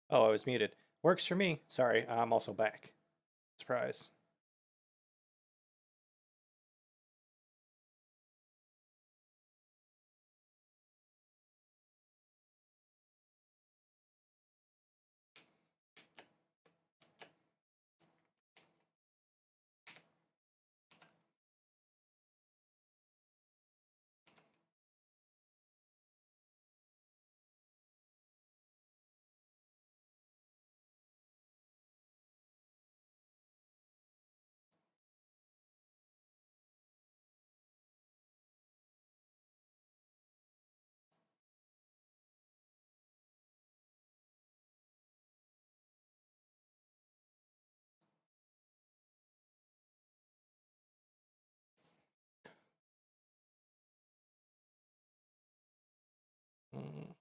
Oh, I was muted. Works for me. Sorry, I'm also back. Surprise. Mm.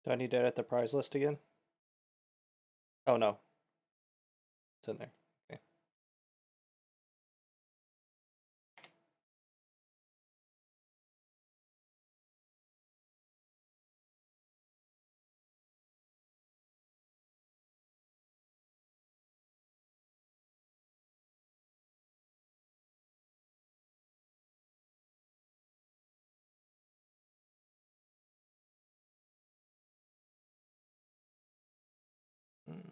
Do I need to edit the prize list again? Oh no, it's in there. Okay. Mm.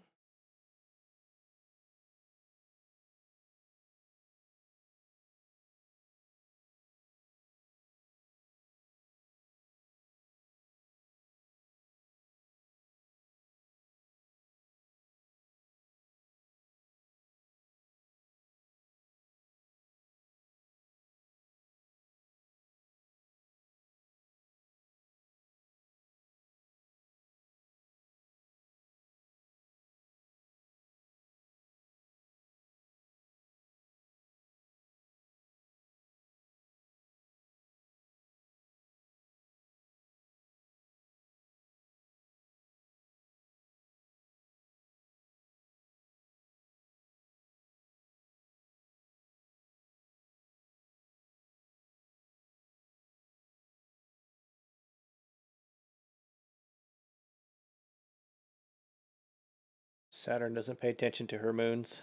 Saturn doesn't pay attention to her moons.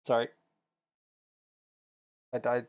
Sorry. I died.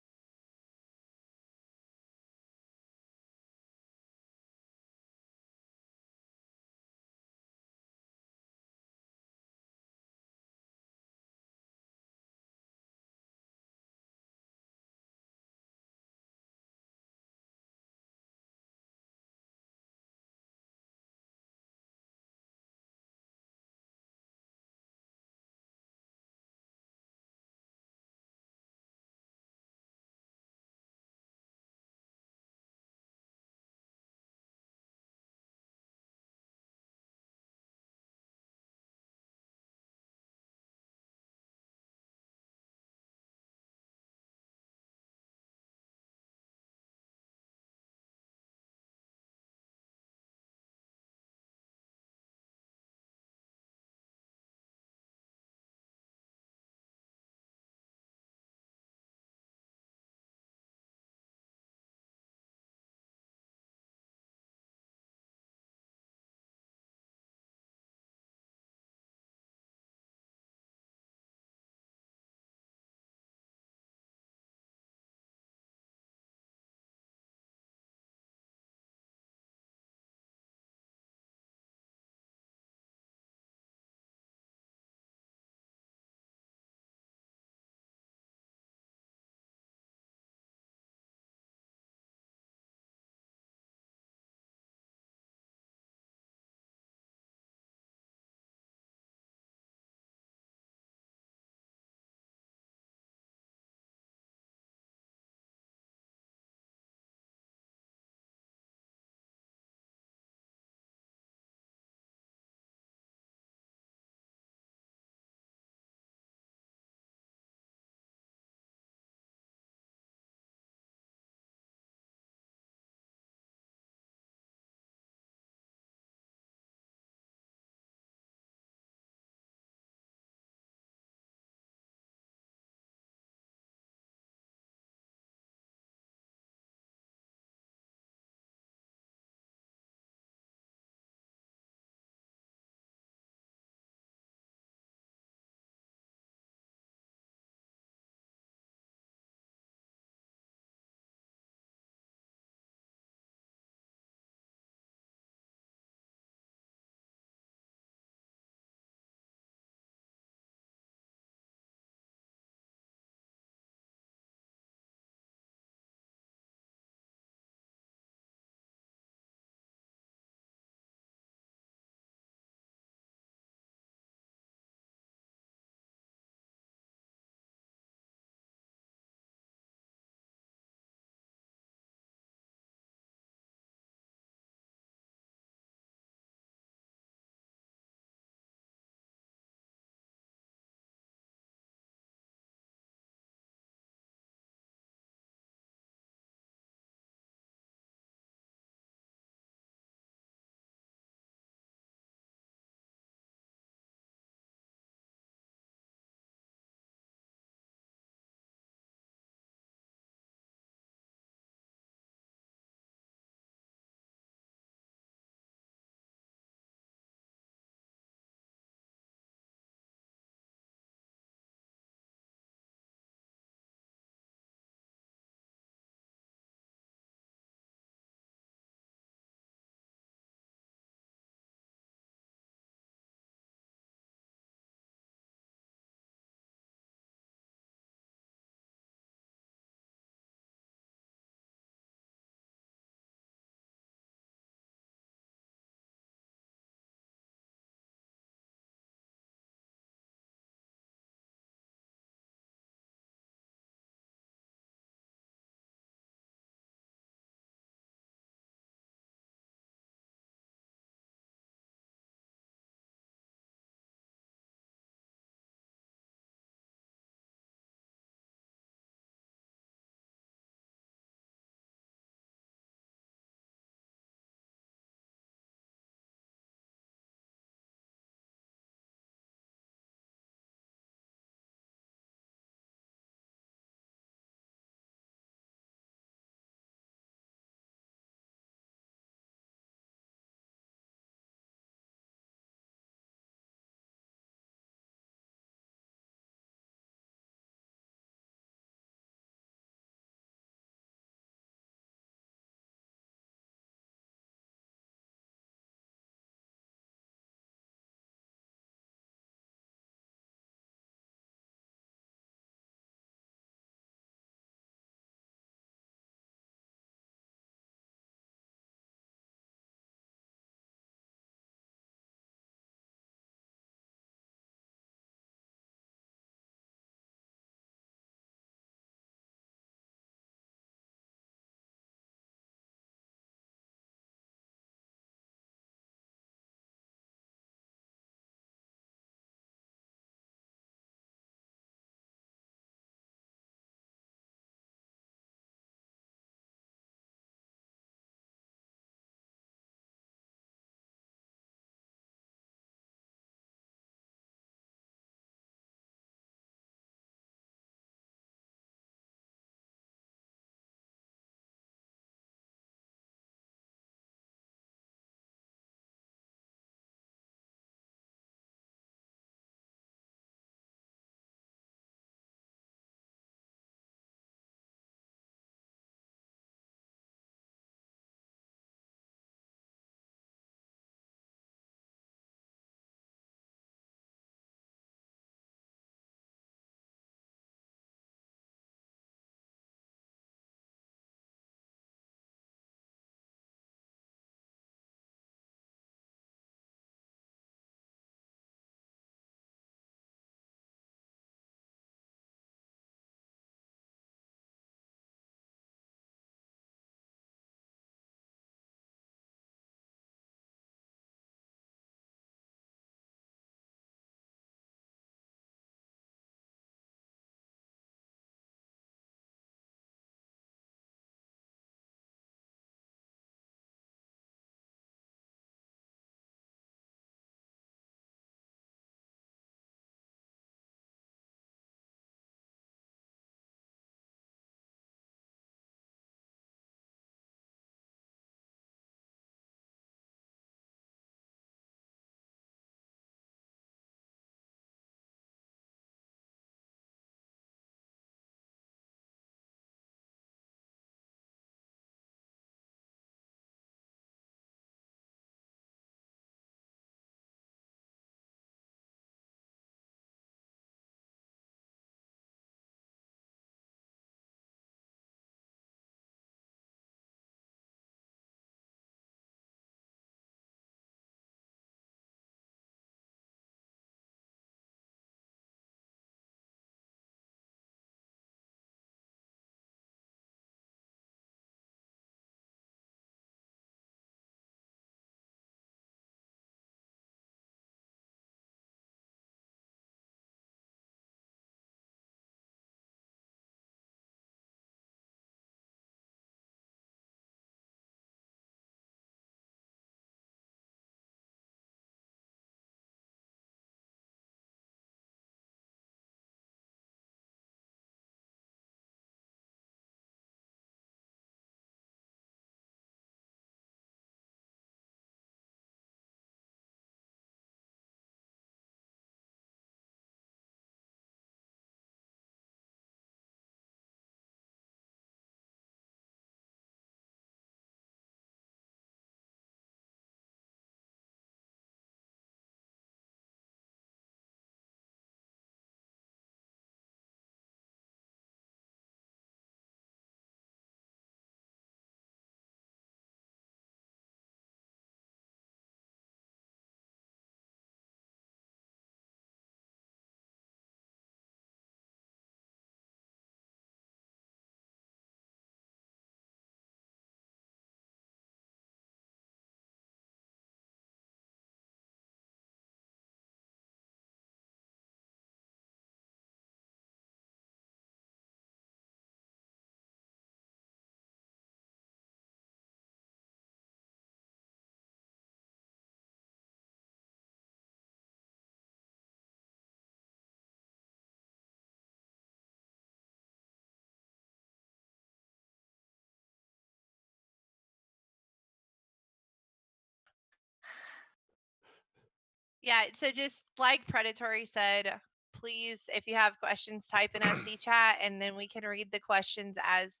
Yeah, so just like Predatory said, please, if you have questions, type in FC chat, and then we can read the questions as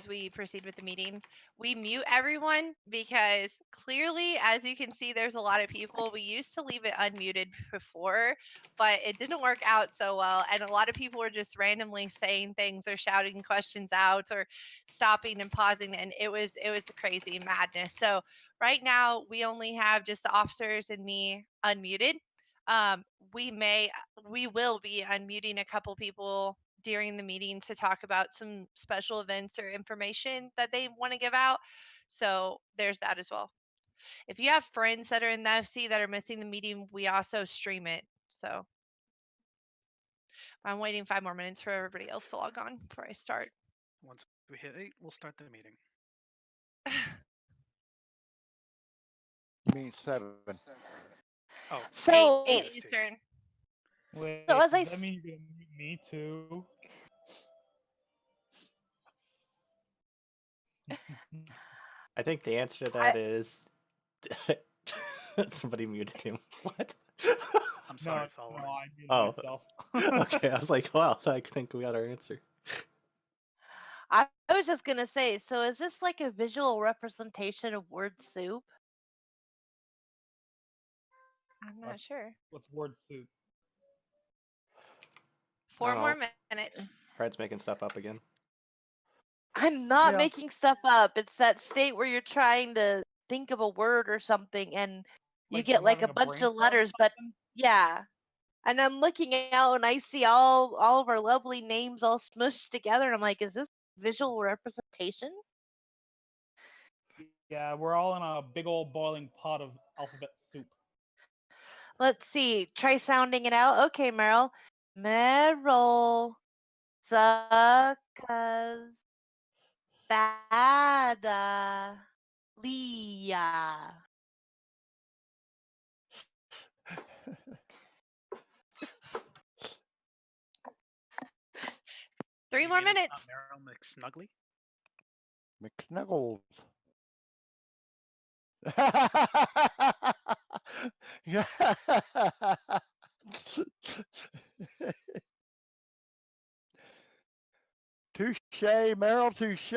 we proceed with the meeting. We mute everyone because clearly, as you can see, there's a lot of people. We used to leave it unmuted before, but it didn't work out so well. And a lot of people were just randomly saying things or shouting questions out or stopping and pausing. And it was crazy madness. So right now we only have just the officers and me unmuted. Um, we will be unmuting a couple people during the meeting to talk about some special events or information that they want to give out. So there's that as well. If you have friends that are in the FC that are missing the meeting, we also stream it. So I'm waiting 5 more minutes for everybody else to log on before I start. Once we hit 8, we'll start the meeting. You mean 7. Oh, So, 8 EST. Eastern. Wait, So as does I that mean you're gonna mute me too? I think the answer to that is somebody muted him. What? I'm sorry, No, Solomon. I muted Oh. myself. Okay, I was like, well, I think we got our answer. I was just gonna say, so is this like a visual representation of word soup? I'm not sure. What's word soup? 4 more know. minutes. Fred's making stuff up again. I'm not Yeah. making stuff up. It's that state where you're trying to think of a word or something and you Like get I'm like a having a bunch of brainstorm or letters, but something? yeah. And I'm looking out and I see all of our lovely names all smushed together and I'm like, is this visual representation? Yeah, we're all in a big old boiling pot of alphabet soup. Let's see. Try sounding it out. Okay, Meryl. Meryl. Suckas. Bada. Leah. 3 You more mean it's minutes. not Meryl McSnuggly? McSnuggles. Touche, Meryl, touche.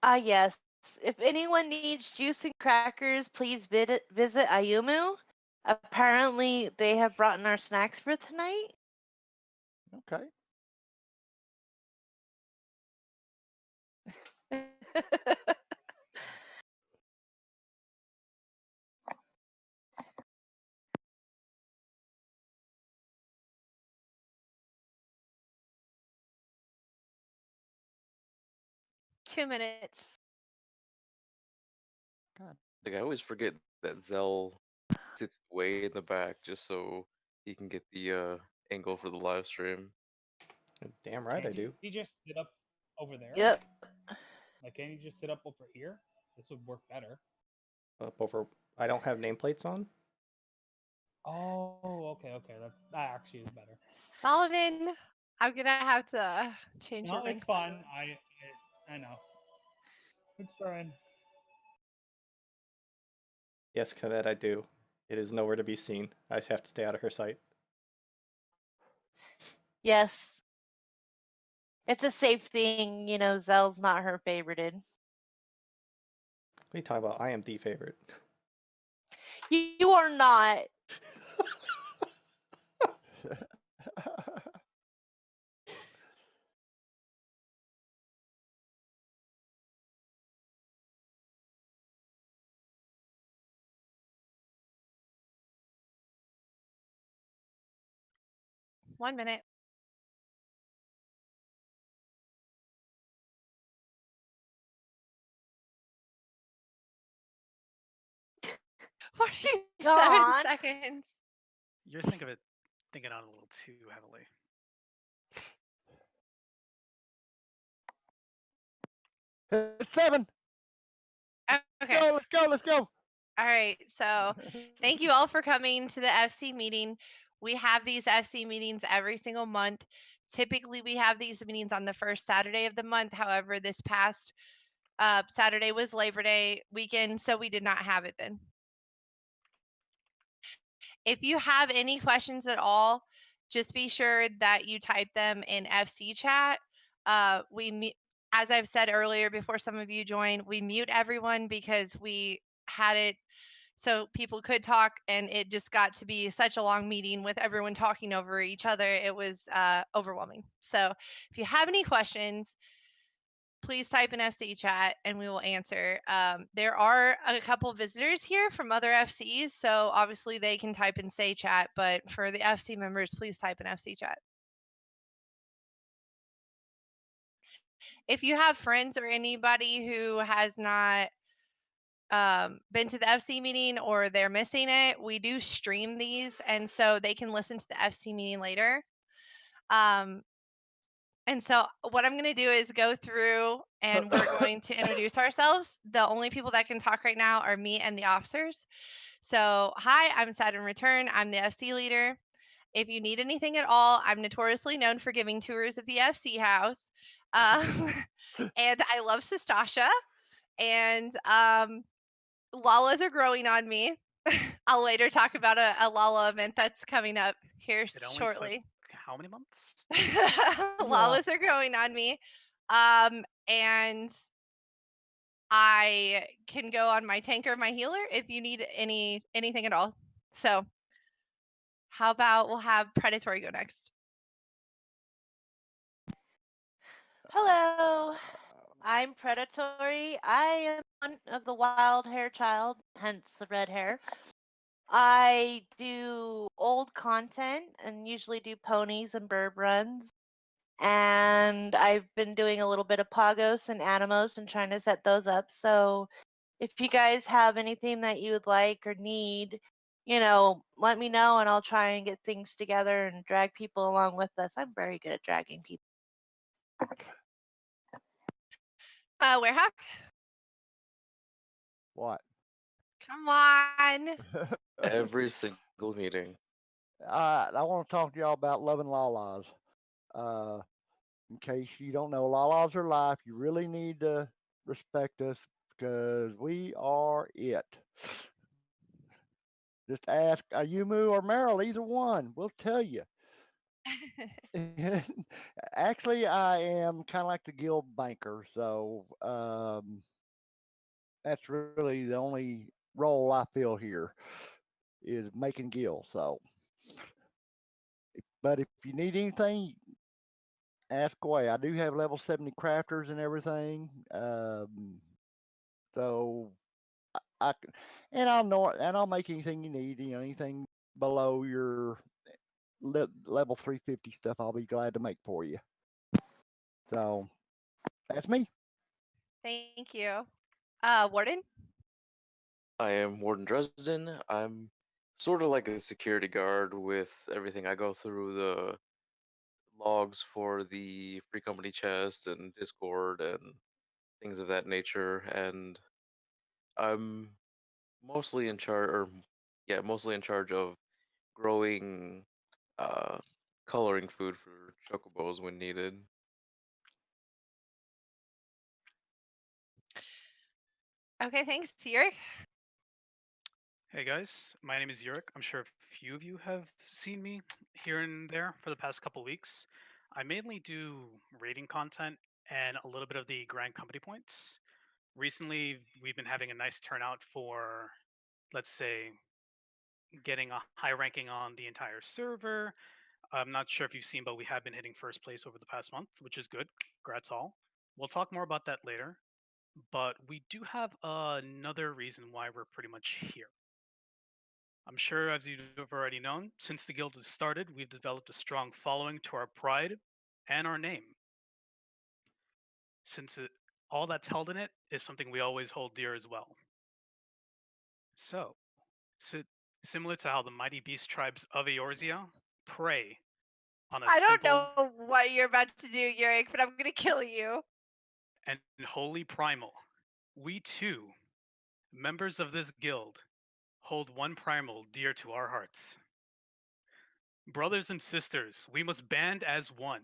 Ah, yes. If anyone needs juice and crackers, please visit Ayumu. Apparently, they have brought in our snacks for tonight. Okay. Two minutes. Like I always forget that Zell sits way in the back just so he can get the angle for the live stream. Damn right I do. He just sit up over there? Yep. Like, can't he just sit up over here? This would work better. Up over. I don't have nameplates on. Oh, okay. That actually is better. Solomon, I'm gonna have to change your No, ring. it's fine. I know. It's fine. Yes, Kaved, I do. It is nowhere to be seen. I just have to stay out of her sight. Yes. It's a safe thing, you know, Zell's not her favorited. What are you talking about? I am the favorite. You are not. One minute. 47 Gone. seconds. You're thinking of it thinking on it a little too heavily. It's 7. Okay. Go, let's go, let's go. All right. So thank you all for coming to the FC meeting. We have these FC meetings every single month. Typically, we have these meetings on the first Saturday of the month. However, this past Saturday was Labor Day weekend, so we did not have it then. If you have any questions at all, just be sure that you type them in FC chat. As I've said earlier, before some of you join, we mute everyone because we had it so people could talk, and it just got to be such a long meeting with everyone talking over each other. It was overwhelming. So if you have any questions, please type in FC chat and we will answer. There are a couple visitors here from other FCs, so obviously they can type in say chat, but for the FC members, please type in FC chat. If you have friends or anybody who has not been to the FC meeting or they're missing it, we do stream these, and so they can listen to the FC meeting later. And so what I'm going to do is go through and we're going to introduce ourselves. The only people that can talk right now are me and the officers. So, hi, I'm Saturn Return. I'm the FC leader. If you need anything at all, I'm notoriously known for giving tours of the FC house. And I love Sistasha. And Lalas are growing on me. I'll later talk about a Lala event that's coming up here It only shortly. took how many months? Lalas are growing on me. And I can go on my tank or my healer if you need anything at all. So how about we'll have Predatori go next? Hello, I'm Predatori. I am one of the wild hair child, hence the red hair. I do old content and usually do ponies and burb runs. And I've been doing a little bit of Pagos and Animos and trying to set those up. So if you guys have anything that you would like or need, let me know and I'll try and get things together and drag people along with us. I'm very good at dragging people. Weyrhawk? What? Come on. Every single meeting. I want to talk to y'all about loving Lalas. In case you don't know, Lalas are life. You really need to respect us because we are it. Just ask Ayumu or Meryl, either one. We'll tell you. Actually, I am kind of like the guild banker, so that's really the only role I feel here is making guild. So, but if you need anything, ask away. I do have level 70 crafters and everything, so I can, and I'll make anything you need. Anything below your level 350 stuff, I'll be glad to make for you. So that's me. Thank you. Warden? I am Warden Dresden. I'm sort of like a security guard with everything. I go through the logs for the free company chest and Discord and things of that nature, and I'm mostly in charge, mostly in charge of growing, uh, coloring food for chocobos when needed. Okay, thanks. Urick? Hey guys, my name is Urick. I'm sure a few of you have seen me here and there for the past couple weeks. I mainly do rating content and a little bit of the grand company points. Recently, we've been having a nice turnout for, let's say, getting a high ranking on the entire server. I'm not sure if you've seen, but we have been hitting first place over the past month, which is good. Congrats all. We'll talk more about that later. But we do have another reason why we're pretty much here. I'm sure, as you've already known, since the guild has started, we've developed a strong following to our pride and our name. Since all that's held in it is something we always hold dear as well. So similar to how the mighty beast tribes of Eorzea prey on a I don't simple know what you're about to do, Urick, but I'm gonna kill you. and holy primal. We too, members of this guild, hold one primal dear to our hearts. Brothers and sisters, we must band as one.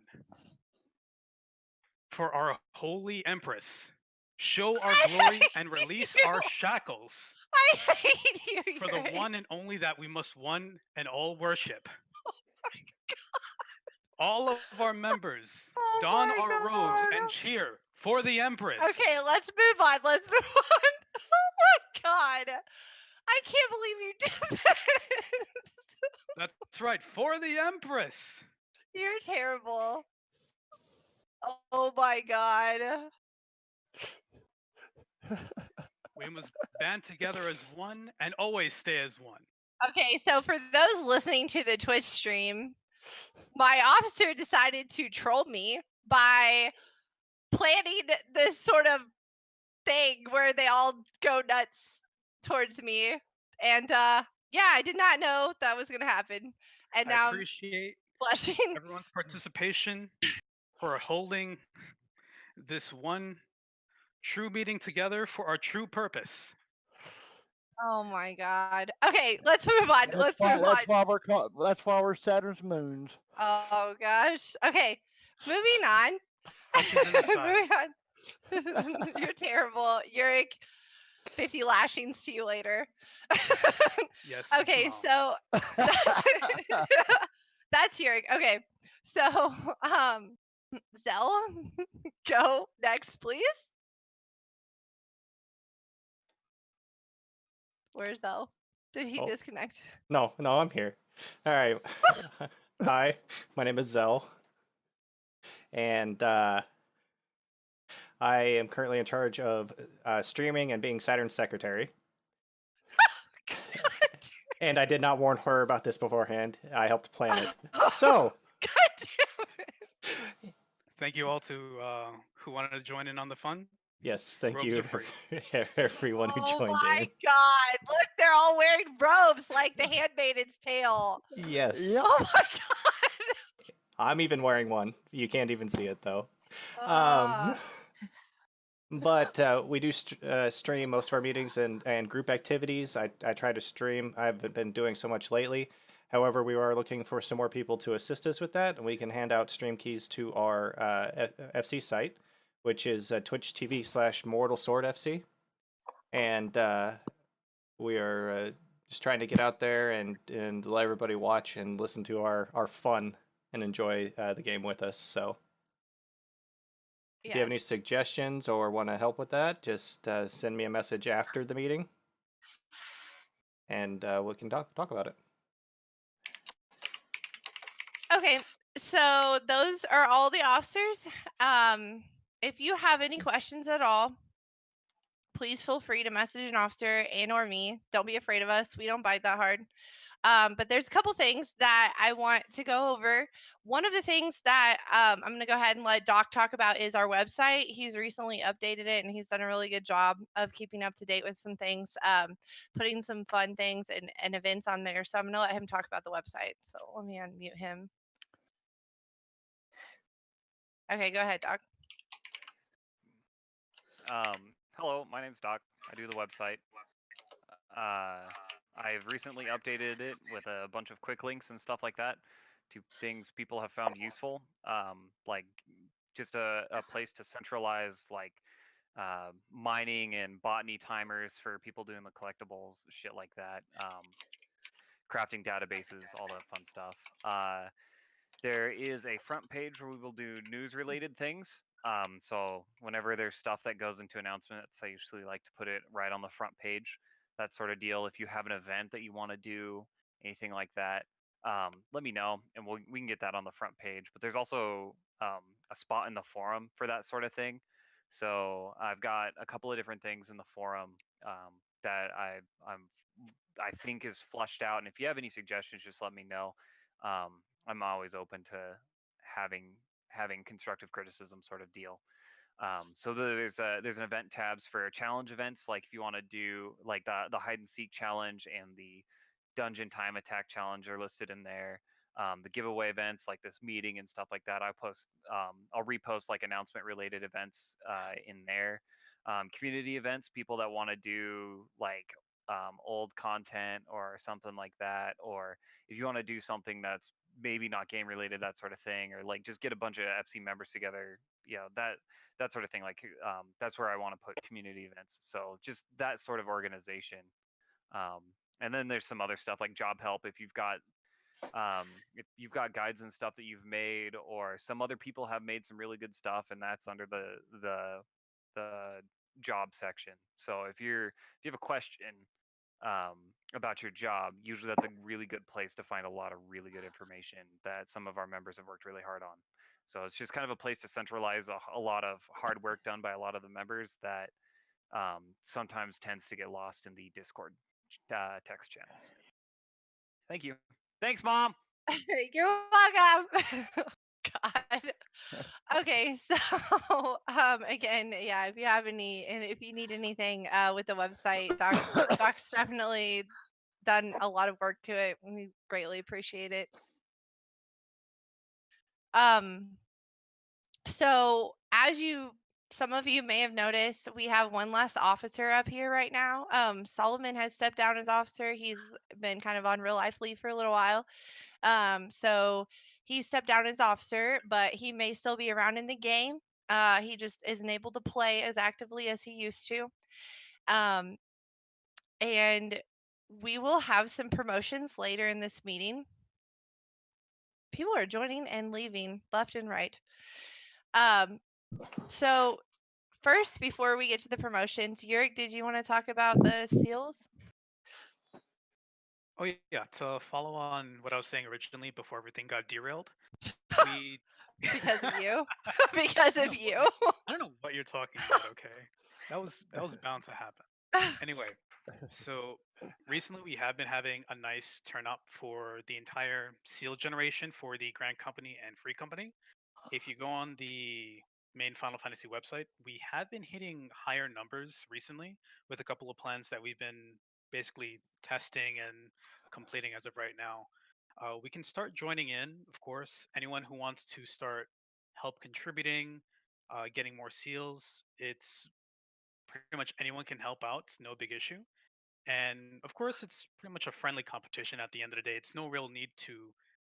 For our holy empress, show our I glory hate and release you. our shackles. I hate you, For the Urick. one and only that we must one and all worship. All of our members Oh don my our robes God. and cheer for the empress. Okay, let's move on. Let's move on. Oh my God. I can't believe you did this. That's right, for the empress. You're terrible. Oh my God. We must band together as one and always stay as one. Okay, so for those listening to the Twitch stream, my officer decided to troll me by planning this sort of thing where they all go nuts towards me. And yeah, I did not know that was gonna happen. And I now I'm appreciate blushing. everyone's participation for holding this one true meeting together for our true purpose. Oh my God. Okay, let's move on. Let's move on. That's why we're Saturn's moons. Oh gosh. Okay, moving on. Punches in the side. Moving on. You're terrible. Urick, 50 lashings to you later. Yes. Okay, Mom. so that's Urick. Okay, so Zell, go next, please. Where's Zell? Did he Oh. disconnect? No, I'm here. All right. Hi, my name is Zell, and I am currently in charge of streaming and being Saturn's secretary. And I did not warn her about this beforehand. I helped plan it. So, God damn it. Thank you all to who wanted to join in on the fun. yes, thank Robes you are free. everyone who Oh joined my in. God! Look, they're all wearing robes like the Handmaiden's Tale. Yes. Yep. Oh my God! I'm even wearing one. You can't even see it though. Ah. But we do stream most of our meetings and group activities. I try to stream. I haven't been doing so much lately. However, we are looking for some more people to assist us with that, and we can hand out stream keys to our FC site, which is Twitch TV/Mortal Sword FC. And we are just trying to get out there and let everybody watch and listen to our fun and enjoy the game with us. So if you have any Yes. suggestions or want to help with that, just send me a message after the meeting, and we can talk about it. Okay, so those are all the officers. If you have any questions at all, please feel free to message an officer and or me. Don't be afraid of us. We don't bite that hard. But there's a couple things that I want to go over. One of the things that I'm going to go ahead and let Doc talk about is our website. He's recently updated it and he's done a really good job of keeping up to date with some things, putting some fun things and events on there. So I'm going to let him talk about the website. So let me unmute him. Okay, go ahead, Doc. Hello, my name's Doc. I do the website. I've recently updated it with a bunch of quick links and stuff like that to things people have found useful, like just a place to centralize like mining and botany timers for people doing the collectibles, shit like that, crafting databases, all that fun stuff. There is a front page where we will do news-related things. So whenever there's stuff that goes into announcements, I usually like to put it right on the front page. That sort of deal. If you have an event that you want to do, anything like that, let me know, and we can get that on the front page. But there's also a spot in the forum for that sort of thing. So I've got a couple of different things in the forum that I think is flushed out. And if you have any suggestions, just let me know. I'm always open to having constructive criticism sort of deal. So there's an event tabs for challenge events, like if you want to do like the hide and seek challenge and the dungeon time attack challenge are listed in there. the giveaway events like this meeting and stuff like that. I'll repost like announcement related events in there. Community events, people that want to do like old content or something like that, or if you want to do something that's maybe not game related, that sort of thing, or like just get a bunch of FC members together, that sort of thing. Like that's where I want to put community events. So just that sort of organization. Um, and then there's some other stuff like job help if you've got guides and stuff that you've made, or some other people have made some really good stuff, and that's under the job section. So if you have a question about your job, usually that's a really good place to find a lot of really good information that some of our members have worked really hard on. So it's just kind of a place to centralize a lot of hard work done by a lot of the members that sometimes tends to get lost in the Discord text channels. Thank you. Thanks, Mom. You're welcome. God. Okay, so again, yeah, if you have any and if you need anything with the website, Doc's definitely done a lot of work to it. We greatly appreciate it. So as some of you may have noticed, we have one less officer up here right now. Solomon has stepped down as officer. He's been kind of on real life leave for a little while. So he stepped down as officer, but he may still be around in the game. He just isn't able to play as actively as he used to. And we will have some promotions later in this meeting. People are joining and leaving left and right. So first, before we get to the promotions, Urick, did you want to talk about the seals? Oh yeah, to follow on what I was saying originally before everything got derailed, we Because of you. Because of you. I don't know what you're talking about. Okay, that was bound to happen. Anyway, so recently we have been having a nice turn up for the entire seal generation for the Grand Company and Free Company. If you go on the main Final Fantasy website, we have been hitting higher numbers recently with a couple of plans that we've been basically testing and completing as of right now. We can start joining in, of course. Anyone who wants to start help contributing, getting more seals, it's pretty much anyone can help out. It's no big issue. And of course, it's pretty much a friendly competition at the end of the day. It's no real need to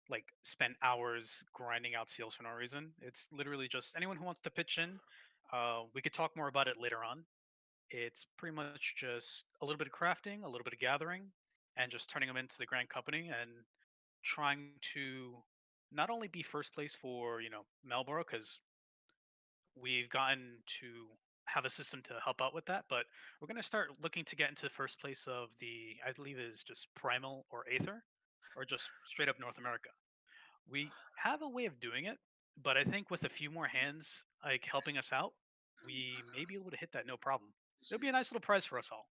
like spend hours grinding out seals for no reason. It's literally just anyone who wants to pitch in. We could talk more about it later on. It's pretty much just a little bit of crafting, a little bit of gathering, and just turning them into the Grand Company and trying to not only be first place for Melboro, because we've gotten to have a system to help out with that, but we're going to start looking to get into first place of I believe is just Primal or Aether, or just straight up North America. We have a way of doing it, but I think with a few more hands like helping us out, we may be able to hit that no problem. It'll be a nice little prize for us all,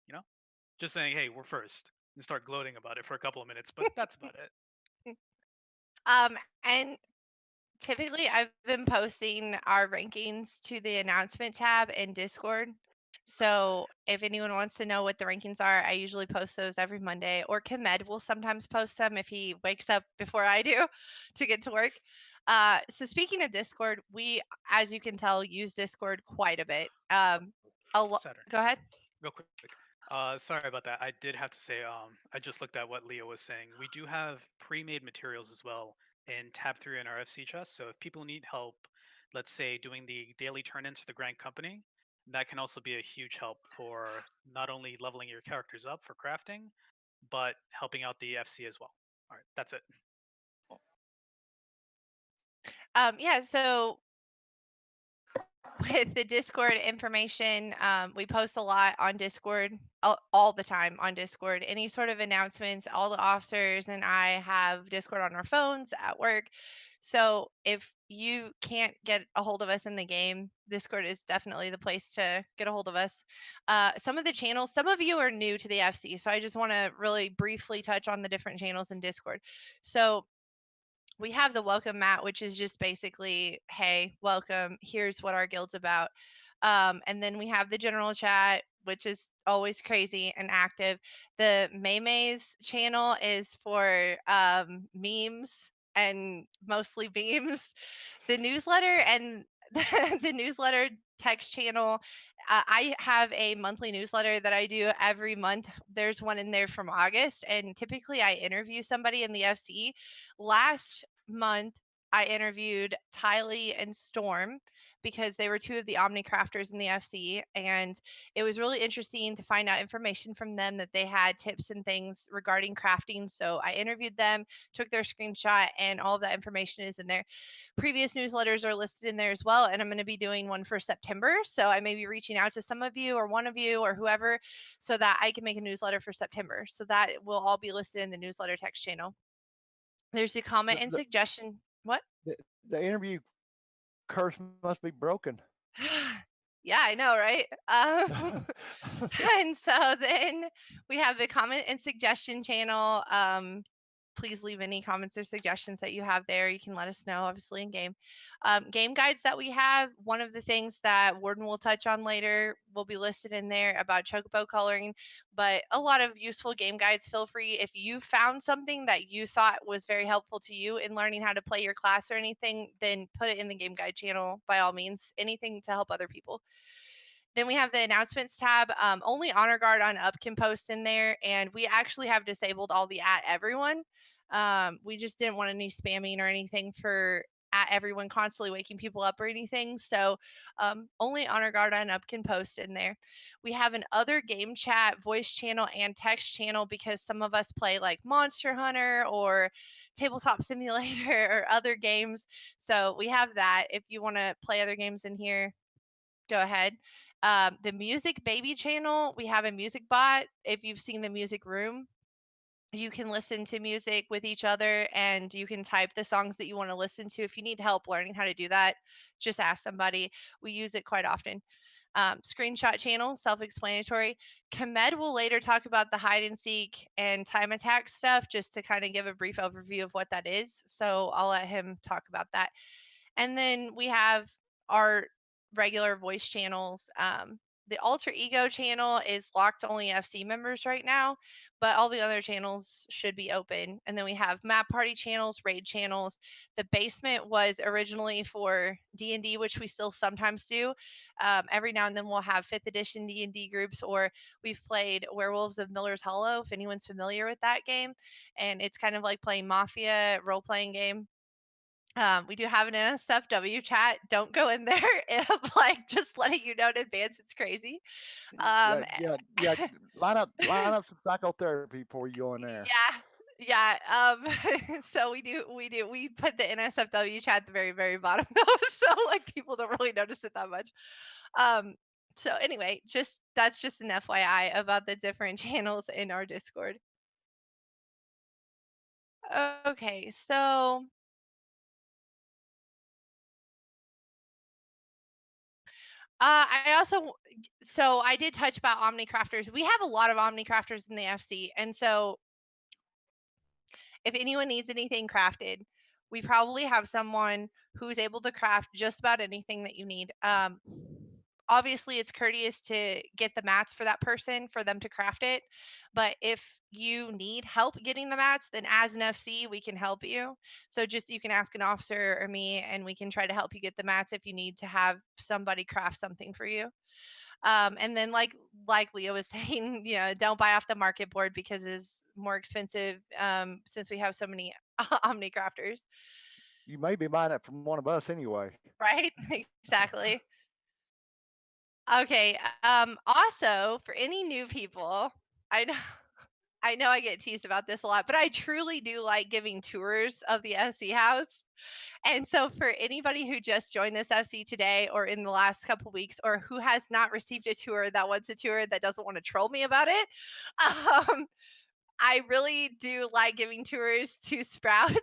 just saying, hey, we're first, and start gloating about it for a couple of minutes, but that's about it. And typically I've been posting our rankings to the announcement tab in Discord. So if anyone wants to know what the rankings are, I usually post those every Monday, or Kamed will sometimes post them if he wakes up before I do to get to work. So speaking of Discord, we, as you can tell, use Discord quite a bit. Saturn. Go ahead. Real quick. Sorry about that. I did have to say, I just looked at what Leo was saying. We do have pre-made materials as well in tab 3 in our FC chest. So if people need help, let's say doing the daily turn-ins for the Grand Company, that can also be a huge help for not only leveling your characters up for crafting, but helping out the FC as well. All right, that's it. Yeah, so with the Discord information, we post a lot on Discord, all the time on Discord. Any sort of announcements, all the officers and I have Discord on our phones at work. So if you can't get a hold of us in the game, Discord is definitely the place to get a hold of us. Some of the channels, some of you are new to the FC, so I just want to really briefly touch on the different channels in Discord. So we have the welcome mat, which is just basically, hey, welcome, here's what our guild's about. And then we have the general chat, which is always crazy and active. The Maymay's channel is for memes and mostly memes. The newsletter and the newsletter text channel. I have a monthly newsletter that I do every month. There's one in there from August, and typically I interview somebody in the FC. Last month, I interviewed Tylee and Storm because they were two of the Omnicrafters in the FC, and it was really interesting to find out information from them that they had tips and things regarding crafting. So I interviewed them, took their screenshot, and all of that information is in there. Previous newsletters are listed in there as well, and I'm going to be doing one for September. So I may be reaching out to some of you or one of you or whoever so that I can make a newsletter for September. So that will all be listed in the newsletter text channel. There's a comment and The, suggestion. What? the interview curse must be broken. Yeah, I know, right? And so then we have the comment and suggestion channel. Please leave any comments or suggestions that you have there. You can let us know, obviously, in game. Game guides that we have, one of the things that Warden will touch on later will be listed in there about Chocobo coloring, but a lot of useful game guides. Feel free, if you found something that you thought was very helpful to you in learning how to play your class or anything, then put it in the game guide channel by all means. Anything to help other people. Then we have the announcements tab. Only Honor Guard on Up can post in there, and we actually have disabled all the at everyone. We just didn't want any spamming or anything for at everyone constantly waking people up or anything. So only Honor Guard on Up can post in there. We have an other game chat, voice channel, and text channel because some of us play like Monster Hunter or Tabletop Simulator or other games. So we have that. If you want to play other games in here, go ahead. The Music Baby channel, we have a music bot. If you've seen the music room, you can listen to music with each other and you can type the songs that you want to listen to. If you need help learning how to do that, just ask somebody. We use it quite often. Screenshot channel, self-explanatory. Kamed will later talk about the hide and seek and time attack stuff just to kind of give a brief overview of what that is. So I'll let him talk about that. And then we have our regular voice channels. The alter ego channel is locked to only FC members right now, but all the other channels should be open. And then we have map party channels, raid channels. The basement was originally for D&D, which we still sometimes do. Every now and then we'll have 5th edition D&D groups, or we've played Werewolves of Miller's Hollow, if anyone's familiar with that game. And it's kind of like playing Mafia role-playing game. We do have an NSFW chat. Don't go in there. Like, just letting you know in advance, it's crazy. Yeah, yeah. Line up some psychotherapy before you go in there. Yeah. So we put the NSFW chat at the very, very bottom though, so like people don't really notice it that much. So anyway, that's just an FYI about the different channels in our Discord. Okay, so I did touch about Omnicrafters. We have a lot of Omnicrafters in the FC, and so if anyone needs anything crafted, we probably have someone who's able to craft just about anything that you need. Obviously, it's courteous to get the mats for that person for them to craft it, but if you need help getting the mats, then as an FC, we can help you. So just you can ask an officer or me, and we can try to help you get the mats if you need to have somebody craft something for you. And then like Leo was saying, don't buy off the market board because it's more expensive since we have so many Omnicrafters. You may be buying it from one of us anyway. Right? Exactly. Okay. Also, for any new people, I know I get teased about this a lot, but I truly do like giving tours of the FC house. And so for anybody who just joined this FC today or in the last couple weeks, or who has not received a tour that wants a tour that doesn't want to troll me about it, I really do like giving tours to Sprouts.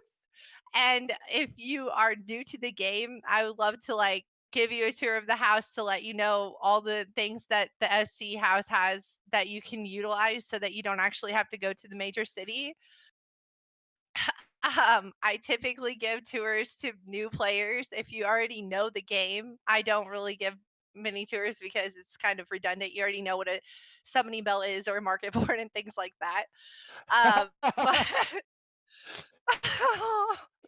And if you are new to the game, I would love to like give you a tour of the house to let you know all the things that the SC house has that you can utilize so that you don't actually have to go to the major city. I typically give tours to new players. If you already know the game, I don't really give many tours because it's kind of redundant. You already know what a summoning bell is or a market board and things like that. But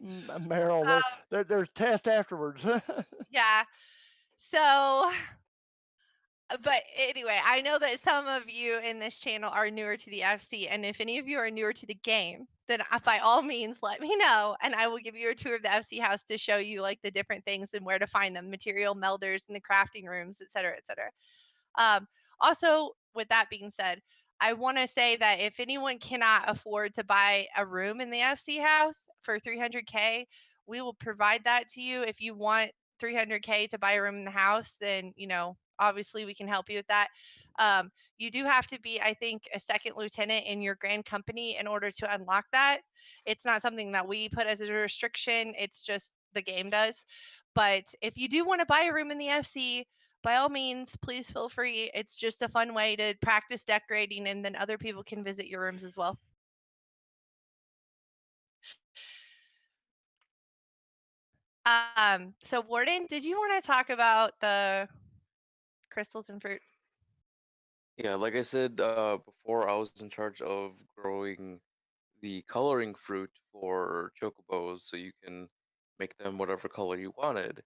Meryl, there's tests afterwards. Yeah. So, but anyway, I know that some of you in this channel are newer to the FC, and if any of you are newer to the game, then by all means let me know, and I will give you a tour of the FC house to show you like the different things and where to find them, material melders and the crafting rooms, etc., etc. Also, with that being said, I want to say that if anyone cannot afford to buy a room in the FC house for 300K, we will provide that to you. If you want 300K to buy a room in the house, then, obviously we can help you with that. You do have to be, I think, a second lieutenant in your grand company in order to unlock that. It's not something that we put as a restriction. It's just the game does. But if you do want to buy a room in the FC, by all means, please feel free. It's just a fun way to practice decorating, and then other people can visit your rooms as well. So Warden, did you want to talk about the crystals and fruit? Yeah, like I said before, I was in charge of growing the coloring fruit for chocobos so you can make them whatever color you wanted.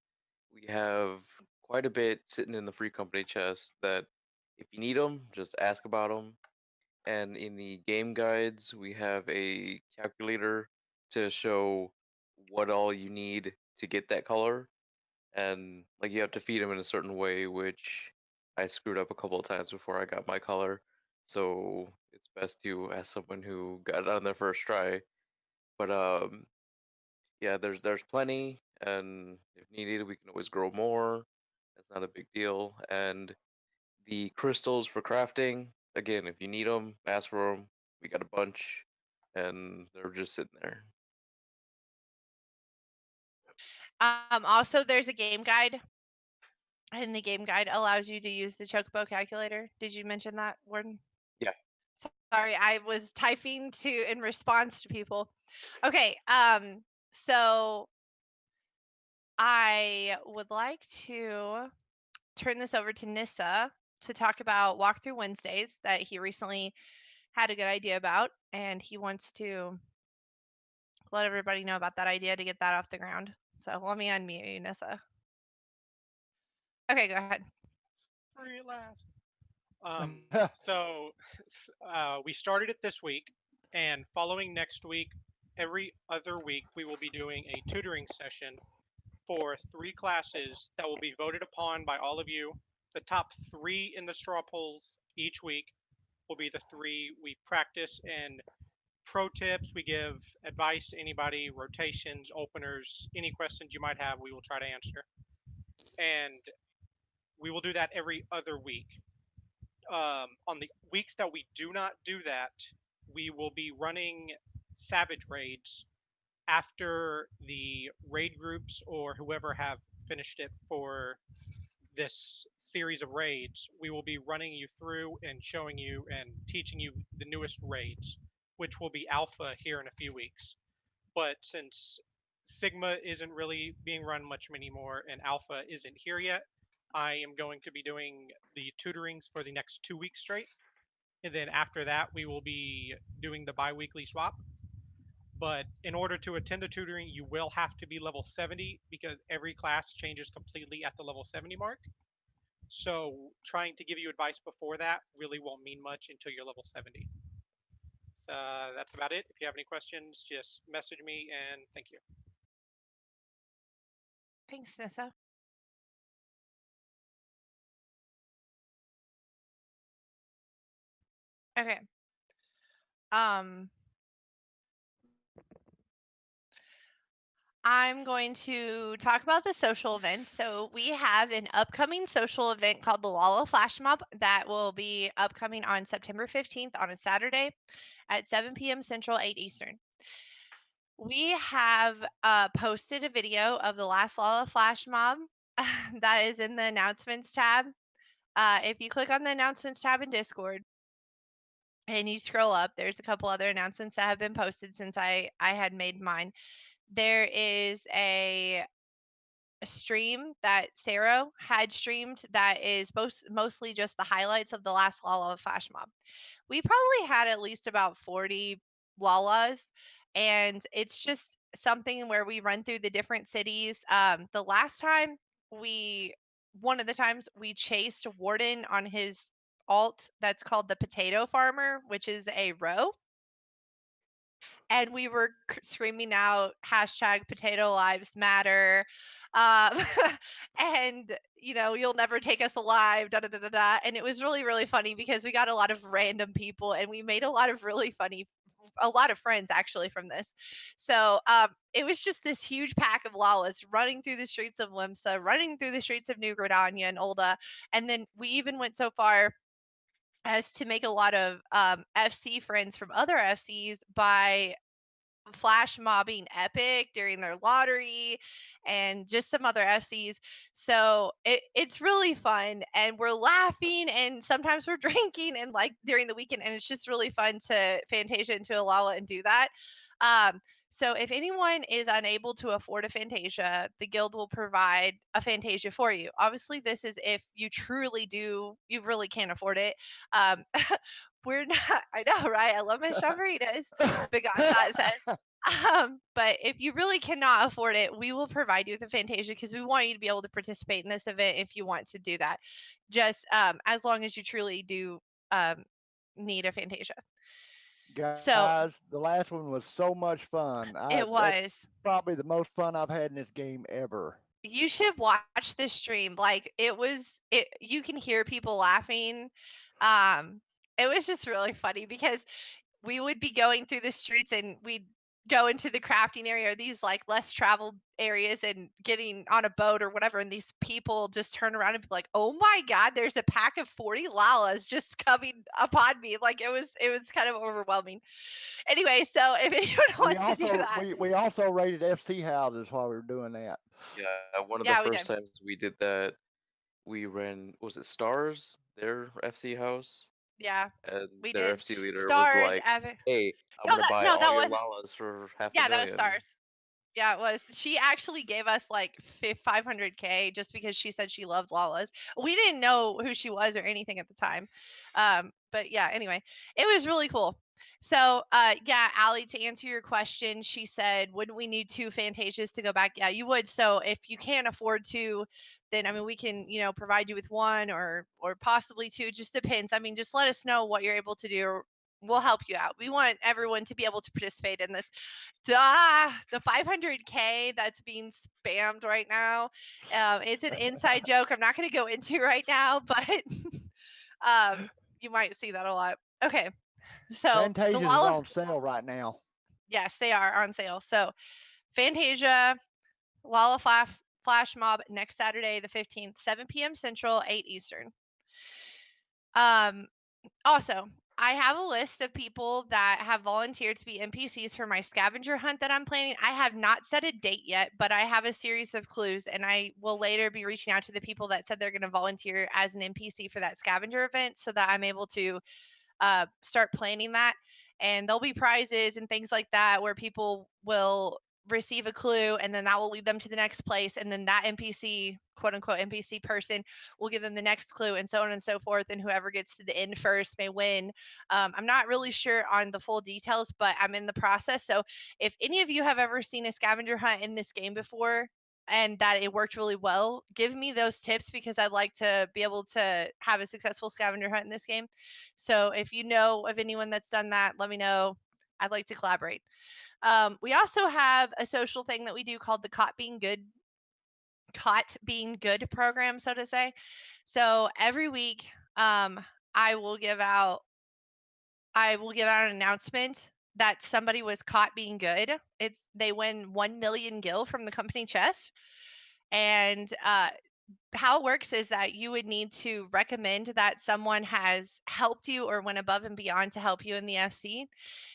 We have quite a bit sitting in the free company chest that if you need them, just ask about them. And in the game guides, we have a calculator to show what all you need to get that color. And like you have to feed them in a certain way, which I screwed up a couple of times before I got my color. So it's best to ask someone who got it on their first try. But yeah, there's plenty, and if needed, we can always grow more. That's not a big deal. And the crystals for crafting, again, if you need them, ask for them. We got a bunch, and they're just sitting there. Also, there's a game guide, and the game guide allows you to use the Chocobo calculator. Did you mention that, Warden? Yeah. Sorry, I was typing in response to people. Okay, so I would like to turn this over to Nissa to talk about Walkthrough Wednesdays that he recently had a good idea about, and he wants to let everybody know about that idea to get that off the ground. So let me unmute you, Nissa. Okay, go ahead. Free at last. So we started it this week, and following next week, every other week, we will be doing a tutoring session for 3 classes that will be voted upon by all of you. The top 3 in the straw polls each week will be the 3 we practice, and pro tips, we give advice to anybody, rotations, openers, any questions you might have, we will try to answer. And we will do that every other week. On the weeks that we do not do that, we will be running Savage raids after the raid groups or whoever have finished it for this series of raids. We will be running you through and showing you and teaching you the newest raids, which will be alpha here in a few weeks. But since Sigma isn't really being run much anymore and alpha isn't here yet, I am going to be doing the tutorings for the next 2 weeks straight. And then after that, we will be doing the bi-weekly swap. But in order to attend the tutoring, you will have to be level 70 because every class changes completely at the level 70 mark. So trying to give you advice before that really won't mean much until you're level 70. So that's about it. If you have any questions, just message me, and thank you. Thanks, Nissa. Okay. I'm going to talk about the social events. So we have an upcoming social event called the Lala Flash Mob that will be upcoming on September 15th on a Saturday at 7 p.m. Central, 8 Eastern. We have posted a video of the last Lala Flash Mob that is in the announcements tab. If you click on the announcements tab in Discord and you scroll up, there's a couple other announcements that have been posted since I had made mine. There is a stream that Sarah had streamed that is mostly just the highlights of the last Lala Flash Mob. We probably had at least about 40 Lalas, and it's just something where we run through the different cities. The last time one of the times we chased Warden on his alt that's called the Potato Farmer, which is a row. And we were screaming out hashtag potato lives matter. Um, and, you'll never take us alive, da da da da da. And it was really, really funny because we got a lot of random people and we made a lot of friends actually from this. So it was just this huge pack of Lalas running through the streets of Limsa, running through the streets of New Gradania and Olda. And then we even went so far as to make a lot of FC friends from other FCs by flash mobbing Epic during their lottery and just some other FCs. So it's really fun and we're laughing and sometimes we're drinking and like during the weekend, and it's just really fun to Fantasia into a Lala and do that. So if anyone is unable to afford a Fantasia, the guild will provide a Fantasia for you. Obviously, this is if you you really can't afford it. Um, we're not, I know, right? I love my Shavaritas, Big on says. But if you really cannot afford it, we will provide you with a Fantasia because we want you to be able to participate in this event if you want to do that. Just as long as you truly do need a Fantasia. So Guys, the last one was so much fun. it That's was. probably the most fun I've had in this game ever. You should watch this stream. Like you can hear people laughing. It was just really funny because we would be going through the streets and we'd go into the crafting area or these like less traveled areas and getting on a boat or whatever, and these people just turn around and be like, oh my god, there's a pack of 40 Lalas just coming upon me. Like it was kind of overwhelming. Anyway, so if anyone wants to do that, we also raided FC houses while we were doing that. Yeah, one of the yeah, we first did. times we did that, we ran, was it Stars, their FC house? Yeah, And we their did. FC leader was Stars, like, Evan. hey, I'm No, gonna buy no, all that your was Lalas for half a yeah, that was million. Stars. Yeah, it was. She actually gave us like 500K just because she said she loved Lalas. We didn't know who she was or anything at the time. But yeah, anyway, it was really cool. So, yeah, Allie, to answer your question, she said, wouldn't we need 2 Fantasias to go back? Yeah, you would. So if you can't afford 2, then I mean, we can, provide you with 1 or possibly 2. It just depends. I mean, just let us know what you're able to do. We'll help you out. We want everyone to be able to participate in this. The 500K that's being spammed right now. It's an inside joke I'm not going to go into right now, but you might see that a lot. Okay, so the Fantasia's is Lala, on sale right now. yes, they are on sale. So Fantasia, Lala Flash Mob next Saturday, the 15th, 7 p.m. Central, 8 Eastern. Also, I have a list of people that have volunteered to be NPCs for my scavenger hunt that I'm planning. I have not set a date yet, but I have a series of clues, and I will later be reaching out to the people that said they're going to volunteer as an NPC for that scavenger event so that I'm able to start planning that. And there'll be prizes and things like that where people will receive a clue and then that will lead them to the next place, and then that NPC, quote unquote NPC person, will give them the next clue, and so on and so forth, and whoever gets to the end first may win. I'm not really sure on the full details, but I'm in the process. So if any of you have ever seen a scavenger hunt in this game before and that it worked really well, give me those tips because I'd like to be able to have a successful scavenger hunt in this game. So if you know of anyone that's done that, let me know. I'd like to collaborate. We also have a social thing that we do called the Caught Being Good program, so to say. So every week, I will give out an announcement that somebody was caught being good. They win 1 million gil from the company chest, and how it works is that you would need to recommend that someone has helped you or went above and beyond to help you in the FC.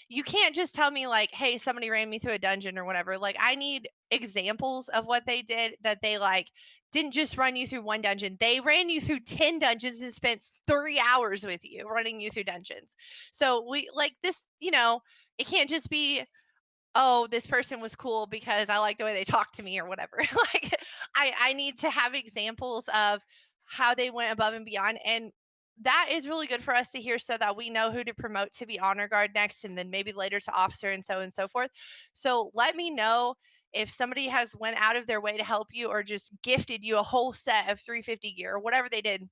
You can't just tell me like, hey, somebody ran me through a dungeon or whatever. Like I need examples of what they did, that they like didn't just run you through one dungeon. They ran you through 10 dungeons and spent 3 hours with you running you through dungeons. So we like this, it can't just be, oh, this person was cool because I like the way they talked to me or whatever. Like I need to have examples of how they went above and beyond. And that is really good for us to hear so that we know who to promote to be honor guard next and then maybe later to officer and so forth. So let me know if somebody has went out of their way to help you or just gifted you a whole set of 350 gear or whatever they did.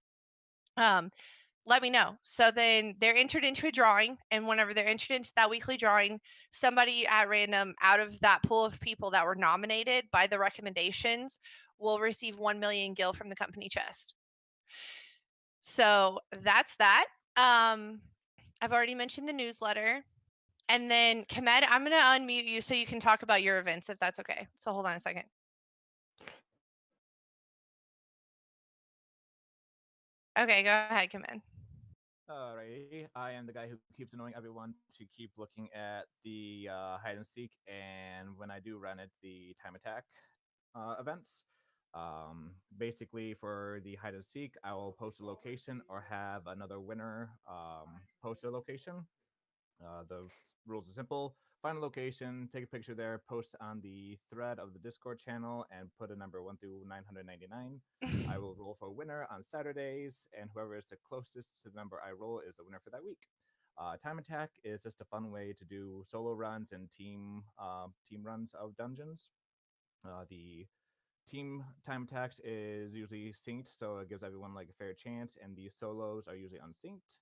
Let me know. So then they're entered into a drawing, and whenever they're entered into that weekly drawing, somebody at random out of that pool of people that were nominated by the recommendations will receive 1 million gil from the company chest. So that's that. I've already mentioned the newsletter. And then, Komed, I'm going to unmute you so you can talk about your events if that's okay. So hold on a second. Okay, go ahead, Komed. Alrighty, I am the guy who keeps annoying everyone to keep looking at the hide and seek, and when I do run it, the time attack events. Basically, for the hide and seek, I will post a location or have another winner post a location. The rules are simple. Find a location, take a picture there, post on the thread of the Discord channel, and put a number 1 through 999. I will roll for a winner on Saturdays, and whoever is the closest to the number I roll is the winner for that week. Time attack is just a fun way to do solo runs and team runs of dungeons. The team time attacks is usually synced, so it gives everyone like a fair chance, and the solos are usually unsynced.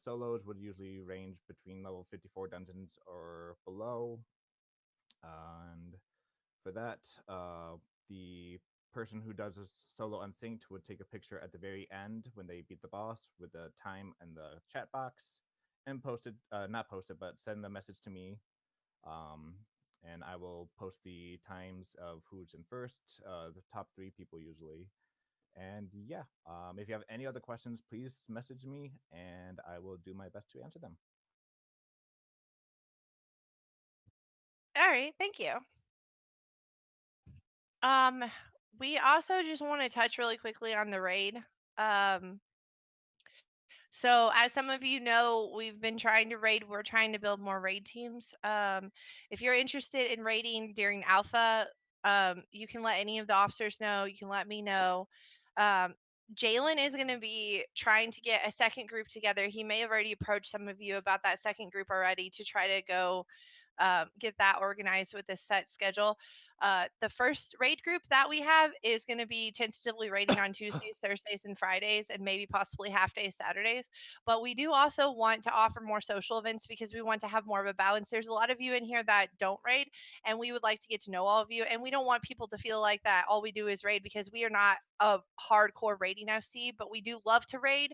Solos would usually range between level 54 dungeons or below. And for that, the person who does a solo unsynced would take a picture at the very end when they beat the boss with the time and the chat box and post it, not post it, but send a message to me. And I will post the times of who's in first, the top 3 people usually. And yeah, if you have any other questions, please message me and I will do my best to answer them. All right, thank you. Um, we also just want to touch really quickly on the raid. So as some of you know, we've been trying to raid. We're trying to build more raid teams. If you're interested in raiding during alpha, you can let any of the officers know. You can let me know. Jalen is going to be trying to get a second group together. He may have already approached some of you about that second group already to try to go get that organized with a set schedule. The first raid group that we have is going to be tentatively raiding on Tuesdays, Thursdays, and Fridays, and maybe possibly half days Saturdays. But we do also want to offer more social events because we want to have more of a balance. There's a lot of you in here that don't raid, and we would like to get to know all of you. And we don't want people to feel like that all we do is raid because we are not a hardcore raiding FC, but we do love to raid.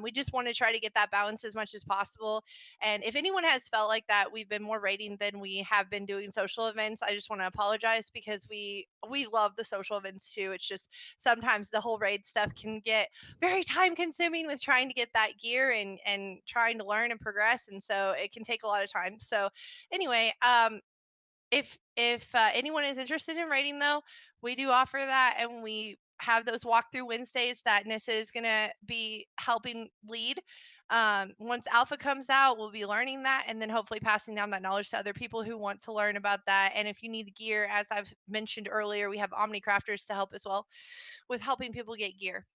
We just want to try to get that balance as much as possible. And if anyone has felt like that, we've been more raiding than we have been doing social events. I just want to apologize because we love the social events too. It's just sometimes the whole raid stuff can get very time consuming with trying to get that gear and trying to learn and progress, and so it can take a lot of time. So anyway, if anyone is interested in raiding though, we do offer that, and we have those walkthrough Wednesdays that Nissa is going to be helping lead. Once alpha comes out, we'll be learning that and then hopefully passing down that knowledge to other people who want to learn about that. And if you need gear, as I've mentioned earlier, we have Omnicrafters to help as well with helping people get gear.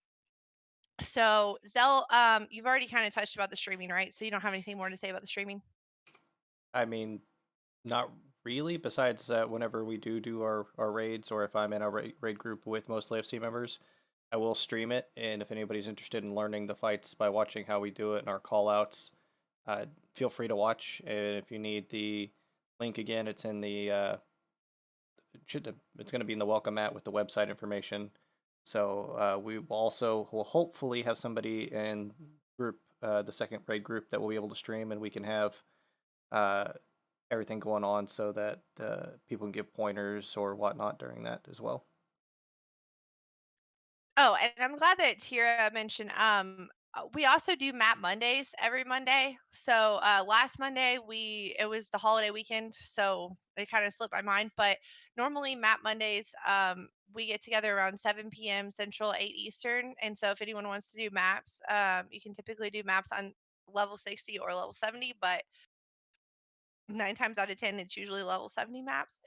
So Zell, you've already kind of touched about the streaming, right? So you don't have anything more to say about the streaming? I mean, not really, besides whenever we do our raids, or if I'm in a raid group with mostly FC members, I will stream it. And if anybody's interested in learning the fights by watching how we do it and our callouts, feel free to watch. And if you need the link again, it's in the it's going to be in the welcome mat with the website information. So we also will hopefully have somebody in group, the second raid group, that will be able to stream, and we can have everything going on so that people can give pointers or whatnot during that as well. Oh, and I'm glad that Tira mentioned we also do map Mondays every Monday. So last Monday it was the holiday weekend, so it kind of slipped my mind. But normally map Mondays, we get together around 7 p.m. Central, 8 Eastern. And so if anyone wants to do maps, you can typically do maps on level 60 or level 70, but 9 times out of 10 it's usually level 70 maps.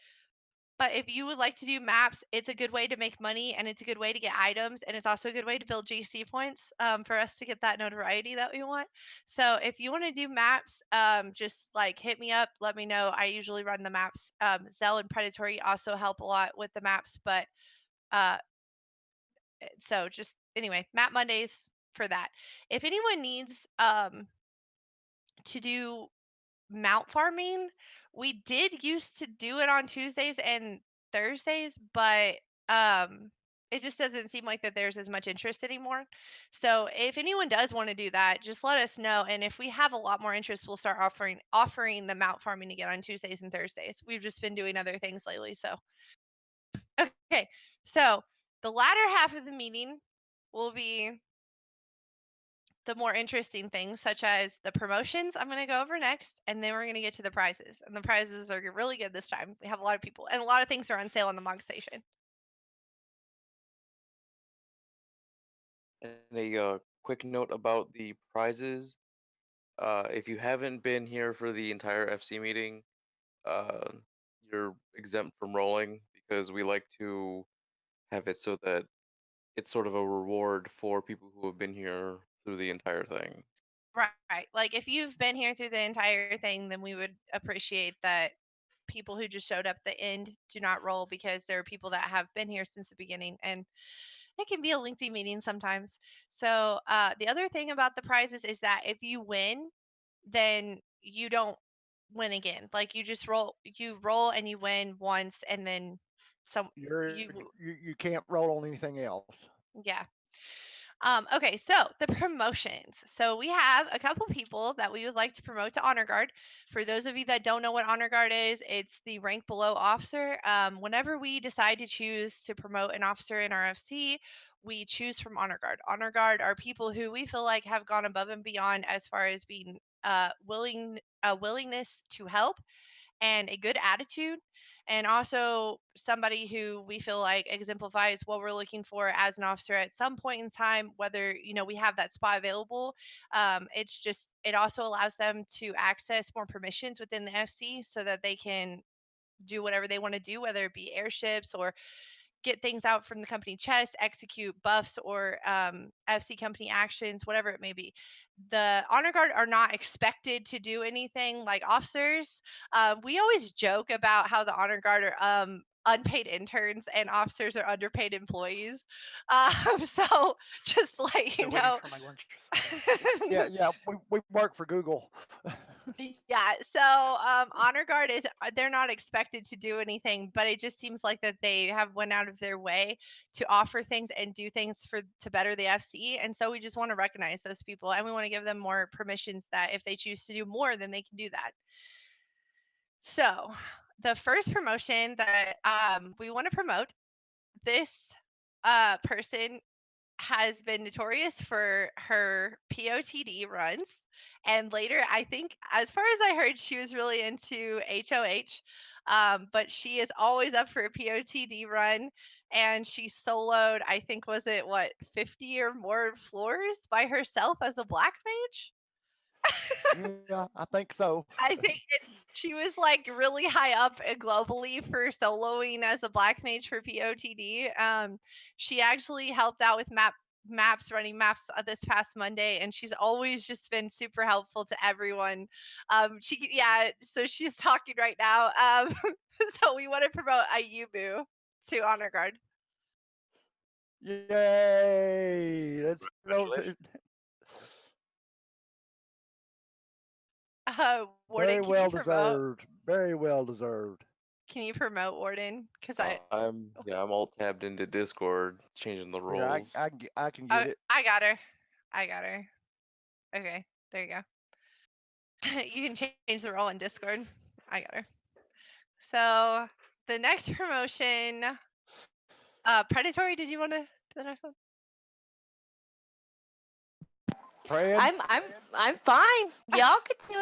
But if you would like to do maps, it's a good way to make money, and it's a good way to get items, and it's also a good way to build GC points for us to get that notoriety that we want. So if you want to do maps, just like hit me up, let me know. I usually run the maps. Zell and Predatori also help a lot with the maps, but so just anyway, Map Mondays for that. If anyone needs to do mount farming, we did used to do it on Tuesdays and Thursdays, but it just doesn't seem like that there's as much interest anymore. So if anyone does want to do that, just let us know, and if we have a lot more interest, we'll start offering the mount farming again on Tuesdays and Thursdays. We've just been doing other things lately. So okay, so the latter half of the meeting will be the more interesting things, such as the promotions I'm going to go over next, and then we're going to get to the prizes. And the prizes are really good this time. We have a lot of people, and a lot of things are on sale on the Mog Station. And a quick note about the prizes. If you haven't been here for the entire FC meeting, uh, you're exempt from rolling because we like to have it so that it's sort of a reward for people who have been here through the entire thing. Right. Like if you've been here through the entire thing, then we would appreciate that people who just showed up at the end do not roll, because there are people that have been here since the beginning, and it can be a lengthy meeting sometimes. So the other thing about the prizes is that if you win, then you don't win again. Like you roll and you win once, and then You can't roll on anything else. yeah. Okay, so the promotions. So we have a couple people that we would like to promote to Honor Guard. For those of you that don't know what Honor Guard is, it's the rank below officer. Whenever we decide to choose to promote an officer in our FC, we choose from Honor Guard. Honor Guard are people who we feel like have gone above and beyond as far as being willingness to help and a good attitude, and also somebody who we feel like exemplifies what we're looking for as an officer at some point in time, whether we have that spot available. It also allows them to access more permissions within the FC so that they can do whatever they want to do, whether it be airships or get things out from the company chest, execute buffs or FC company actions, whatever it may be. The Honor Guard are not expected to do anything like officers. We always joke about how the Honor Guard are unpaid interns and officers are underpaid employees. So just let you Been waiting know. for my lunch. Yeah, we work for Google. Yeah, so Honor Guard they're not expected to do anything, but it just seems like that they have went out of their way to offer things and do things to better the FC, and so we just want to recognize those people, and we want to give them more permissions that if they choose to do more, then they can do that. So the first promotion that we want to promote, this person has been notorious for her POTD runs. And later, I think, as far as I heard, she was really into HOH. But she is always up for a POTD run. And she soloed, I think, was it 50 or more floors by herself as a black mage? Yeah, I think so. I think she was like really high up globally for soloing as a black mage for POTD. She actually helped out with running maps this past Monday, and she's always just been super helpful to everyone. So she's talking right now. So we want to promote Ayubu to Honor Guard. Yay! That's Warden, very well deserved. Very well deserved. Can you promote Warden? Because I'm all tabbed into Discord, changing the Yeah, roles. I can get it. I got her. Okay, there you go. You can change the role in Discord. I got her. So the next promotion, Predatori. Did you want to do the next one? I'm fine. Y'all can do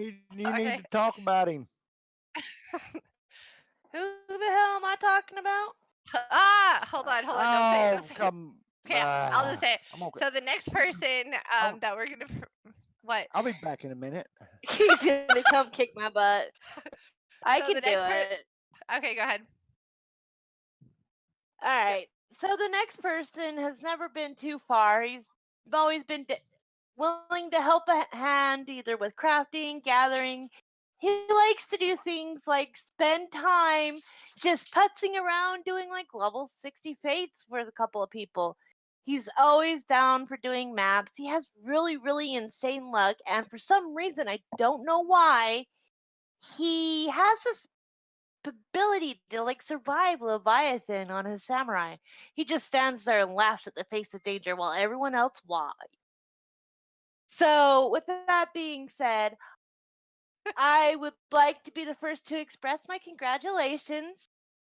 it. You need to talk about him. Who the hell am I talking about? Hold on. Don't say it. Okay, I'll just say it. Okay. So the next person that we're gonna what? I'll be back in a minute. He's gonna come kick my butt. I So can the do next it. Okay, go ahead. All right. So the next person has never been too far. He's always been willing to help a hand, either with crafting, gathering. He likes to do things like spend time just putzing around doing like level 60 fates with a couple of people. He's always down for doing maps. He has really, really insane luck. And for some reason, I don't know why, he has this ability to like survive Leviathan on his samurai. He just stands there and laughs at the face of danger while everyone else why. So, with that being said, I would like to be the first to express my congratulations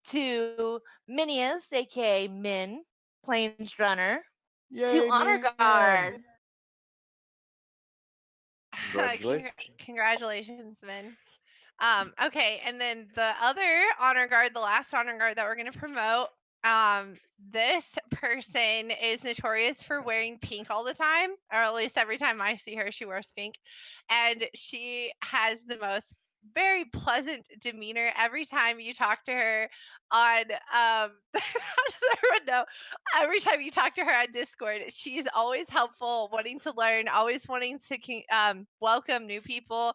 to Minius, aka Min, Plains Runner, to Yay, Honor man. Guard. Congratulations. Congratulations, Min. Okay, and then the other honor guard, the last honor guard that we're going to promote, this person is notorious for wearing pink all the time, or at least every time I see her, she wears pink. And she has the most very pleasant demeanor every time you talk to her on how does everyone know? Every time you talk to her on Discord, she's always helpful, wanting to learn, always wanting to welcome new people.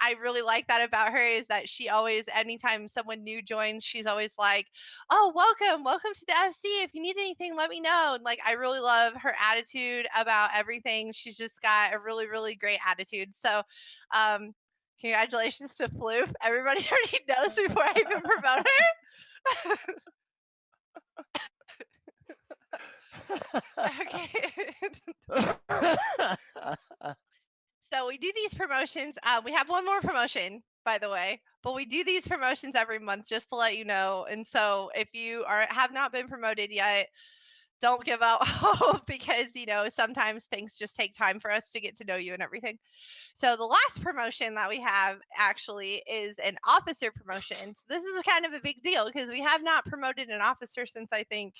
I really like that about her, is that she always, anytime someone new joins, she's always like, oh, welcome to the FC. If you need anything, let me know. And like, I really love her attitude about everything. She's just got a really, really great attitude. So, congratulations to Floof. Everybody already knows before I even promote her. Okay. So we do these promotions. We have one more promotion, by the way, but we do these promotions every month just to let you know. And so if you have not been promoted yet, don't give up hope, because sometimes things just take time for us to get to know you and everything. So the last promotion that we have actually is an officer promotion. So this is kind of a big deal because we have not promoted an officer since, I think,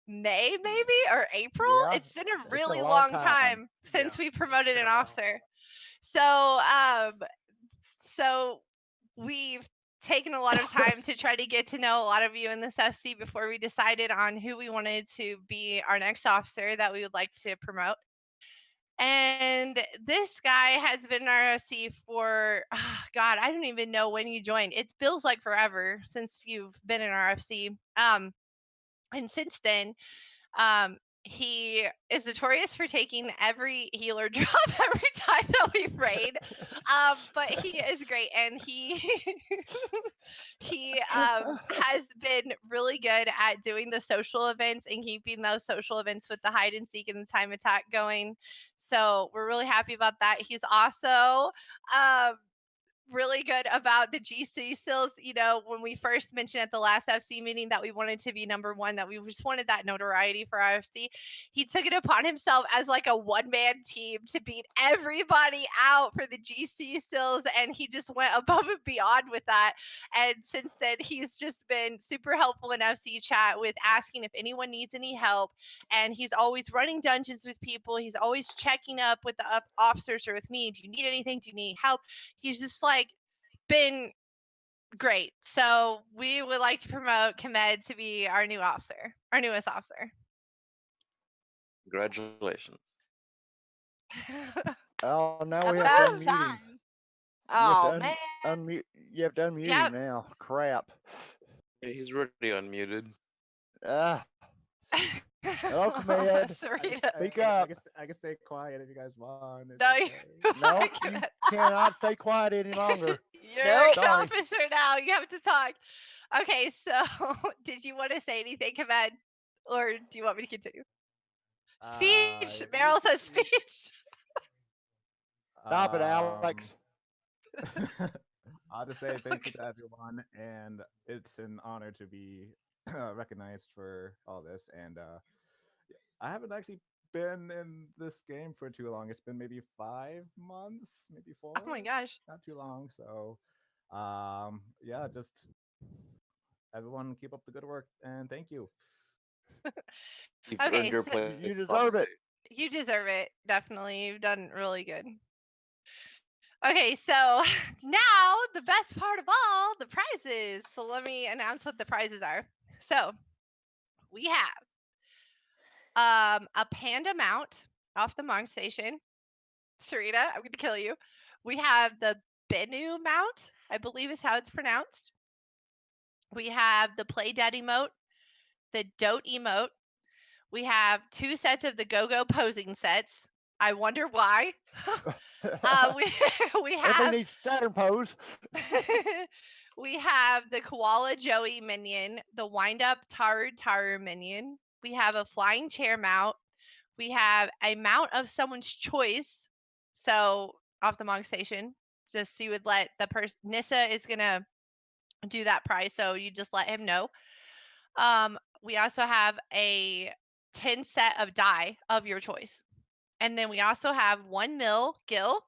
May maybe, or April. Yeah, It's been a it's been really a long long time. time since Yeah, we it's promoted been an a while. officer. So we've taken a lot of time to try to get to know a lot of you in this FC before we decided on who we wanted to be our next officer that we would like to promote. And this guy has been in our FC for, God, I don't even know when you joined. It feels like forever since you've been in our FC. And since then, he is notorious for taking every healer drop every time that we raid. But he is great, and he has been really good at doing the social events and keeping those social events with the hide and seek and the time attack going. So we're really happy about that. He's also really good about the GC stills. When we first mentioned at the last FC meeting that we wanted to be number one, that we just wanted that notoriety for our FC, he took it upon himself as like a one-man team to beat everybody out for the GC stills, and he just went above and beyond with that. And since then, he's just been super helpful in FC chat with asking if anyone needs any help, and he's always running dungeons with people. He's always checking up with the officers or with me. Do you need anything? Do you need help? He's just like been great. So we would like to promote Kamed to be our new officer, our newest officer. Congratulations. Oh, now we About have to unmute him. time. You have Oh to man. unmute. You have to unmute Yep. him now. Crap. Yeah, he's already unmuted. Ah. Hello, Command. Sarita. Speak up. I can stay quiet if you guys want. It's No, okay. No, you cannot stay quiet any longer. You're Nope. an Sorry. officer now. You have to talk. Okay, so did you want to say anything, Kamed? Or do you want me to continue? Speech. Meryl says speech. Stop it, Alex. I'll just say thank you to everyone, and it's an honor to be recognized for all this. And I haven't actually been in this game for too long. It's been maybe 5 months, maybe 4. Oh my gosh. Not too long. So, yeah, just everyone keep up the good work, and thank you. You've Okay, earned your so place. You on deserve the it. stage. you deserve it. Definitely. You've done really good. Okay, so now the best part of all, the prizes. So let me announce what the prizes are. So we have a panda mount off the Monk Station. Sarita, I'm going to kill you. We have the Bennu mount, I believe is how it's pronounced. We have the Play Dead emote, the Dote emote. We have 2 sets of the Go-Go posing sets. I wonder why. we Everybody have needs Saturn pose. we have the Koala Joey minion, the Wind Up Taru minion. We have a flying chair mount. We have a mount of someone's choice. So off the Monk Station, just so you would let the person. Nissa is gonna do that price, so you just let him know. We also have a 10 set of die of your choice. And then we also have 1 mil gil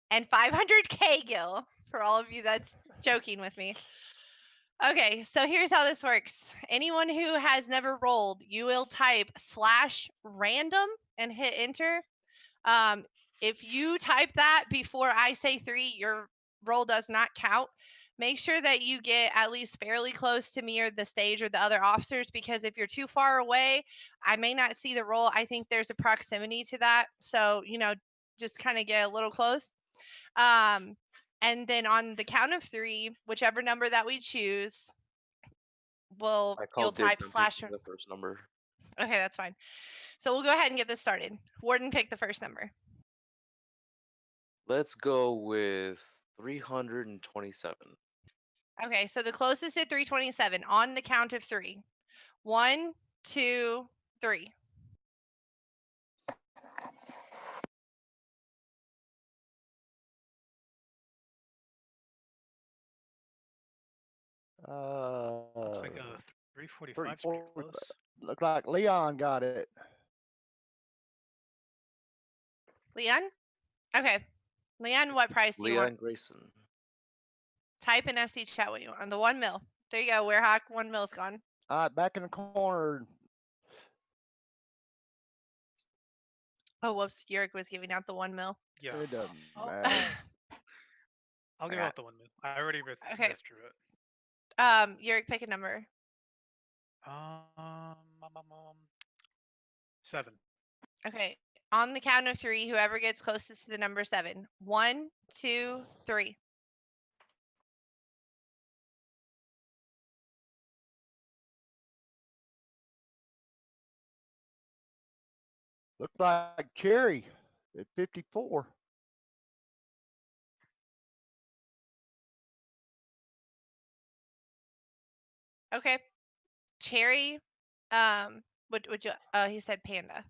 and 500k gil for all of you that's joking with me. Okay, so here's how this works. Anyone who has never rolled, you will type /random and hit enter. If you type that before I say 3, your roll does not count. Make sure that you get at least fairly close to me or the stage or the other officers, because if you're too far away, I may not see the roll. I think there's a proximity to that. So, just kind of get a little close. And then on the count of 3, whichever number that we choose, I you'll called type dibs on / picking the first number. Okay, that's fine. So we'll go ahead and get this started. Warden, pick the first number. Let's go with 327. Okay, so the closest at 327 on the count of 3. 1, 2, 3. Looks like 345 is pretty close. Looks like Leon got it. Leon? Okay. Leon, what price do you Leon want? Grayson. Type in FC chat what you want. On the 1 mil. There you go. Weyrhawk, 1 mil's gone. All right, back in the corner. Oh, whoops. Urick was giving out the 1 mil. Yeah. It doesn't matter. I'll give out the 1 mil. I already Okay. withdrew it. Urick, pick a number. 7. Okay. On the count of 3, whoever gets closest to the number 7. 1, 2, 3. Looks like Cherry at 54. Okay. Cherry, would you? He said panda.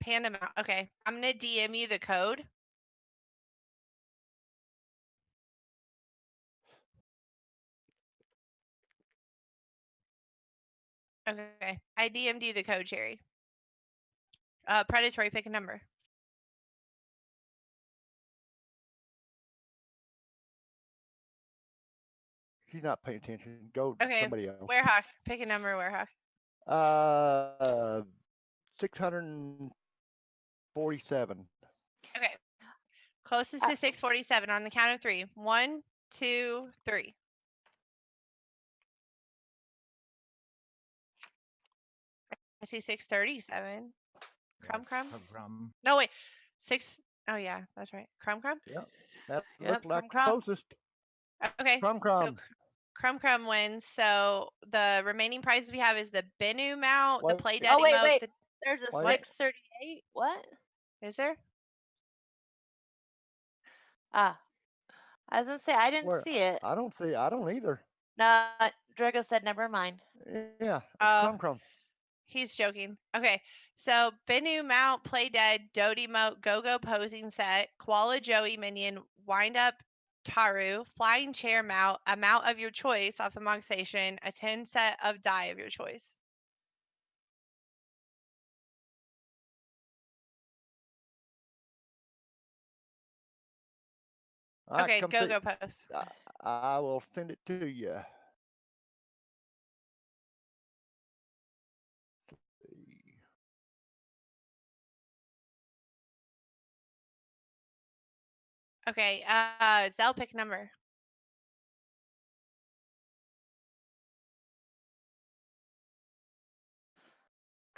Panda mount. Okay, I'm gonna DM you the code. Okay, I DM'd you the code, Cherry. Predatori, pick a number. She's not paying attention. Go to Okay, somebody else. Weyrhawk, pick a number, Weyrhawk. 647. Okay, closest to 647 on the count of 3. 1, 2, 3. I see 637. Crumb. No, wait. 6. Oh, yeah, that's right. Crumb. Yep. That Yep, looked like Crumb. closest. Okay. Crumb. So Crumb wins. So the remaining prizes we have is the Bennu mount, the Play Dead Oh, wait, emote. wait. There's a Wait. 638. What? Is there? I was gonna say I didn't Where? see it. I don't either. No, Drago said never mind. Yeah. Oh, Crumb. he's joking. Okay, so Bennu mount, Play Dead, Dote emote, Go-Go posing set, Koala Joey minion, Wind Up Taru, Flying Chair mount, a mount of your choice off the Monk Station, a 10 set of die of your choice. Okay, Go-Go post. I will send it to you. Okay, Zell, pick number.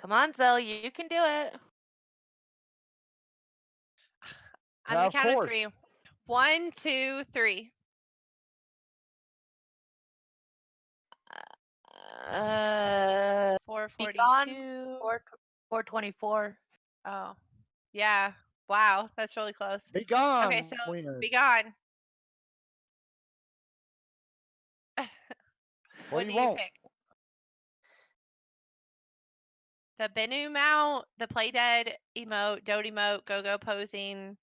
Come on, Zell, you can do it. On the Of count of course. 3. 1, 2, 3. Be gone. 442. 424. Oh, yeah. Wow, that's really close. Be gone. Okay, so Wins. be gone. What do you do you want? pick? The Bennu mount, the play dead emote, dote emote, go posing.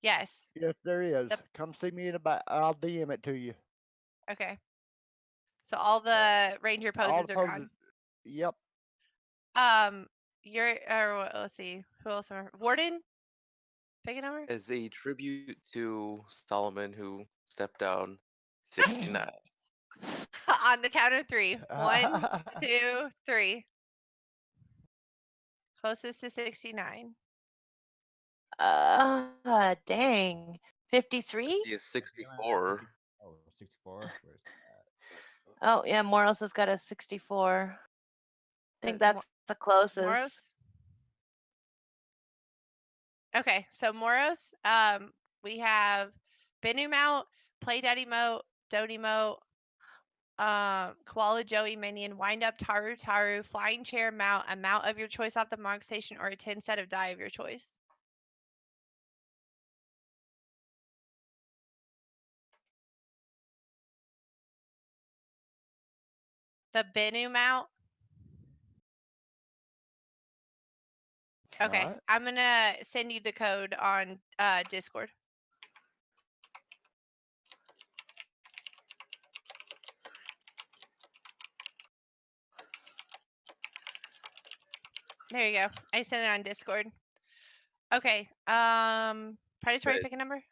Yes. Yes, there is. The- Come see me in the back. I'll DM it to you. Okay. So all the ranger All poses the are poses. gone. Yep. Let's see. Who else are Warden? Pick a number. As a tribute to Solomon, who stepped down, 69. On the count of 3. 1, 2, 3. Closest to 69. Dang. 53? He is 64. Oh, 64. Where's that? Oh, yeah, Moros has got a 64. I think that's the closest. Moros. Okay, so Moros, we have Bennu mount, play dead emote, dote emote, koala joey minion, wind up taru, flying chair mount, a mount of your choice off the mog station, or a 10 set of die of your choice. The Bennu mount. Okay, Alright. I'm gonna send you the code on Discord. There you go. I sent it on Discord. Okay. Predatory, Right. pick a number.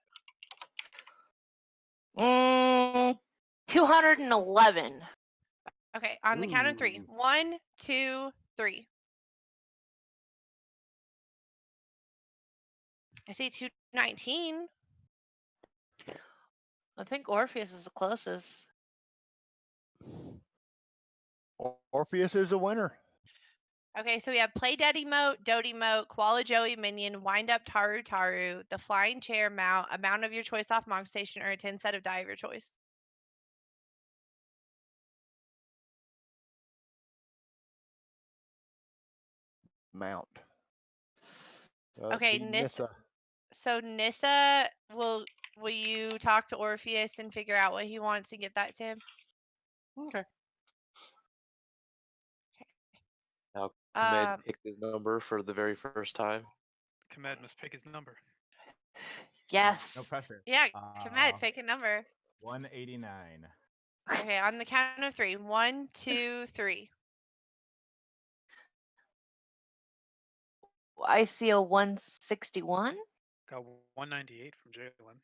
211. Okay, on the count of 3. Ooh. 1, 2, 3. I see 219. I think Orpheus is the closest. Orpheus is a winner. Okay, so we have play dead emote, dote emote, koala joey minion, wind up taru, the flying chair mount, a mount of your choice off mog station, or a 10 set of die of your choice. Mount. Okay, Be Nissa. So Nissa, will you talk to Orpheus and figure out what he wants and get that to him? Okay. Now, Kmed picked his number for the very first time. Kmed must pick his number. Yes. No pressure. Yeah, Kmed, pick a number. 189. Okay, on the count of 3. 1, 2, 3. I see a 161. Got 198 from Jalen.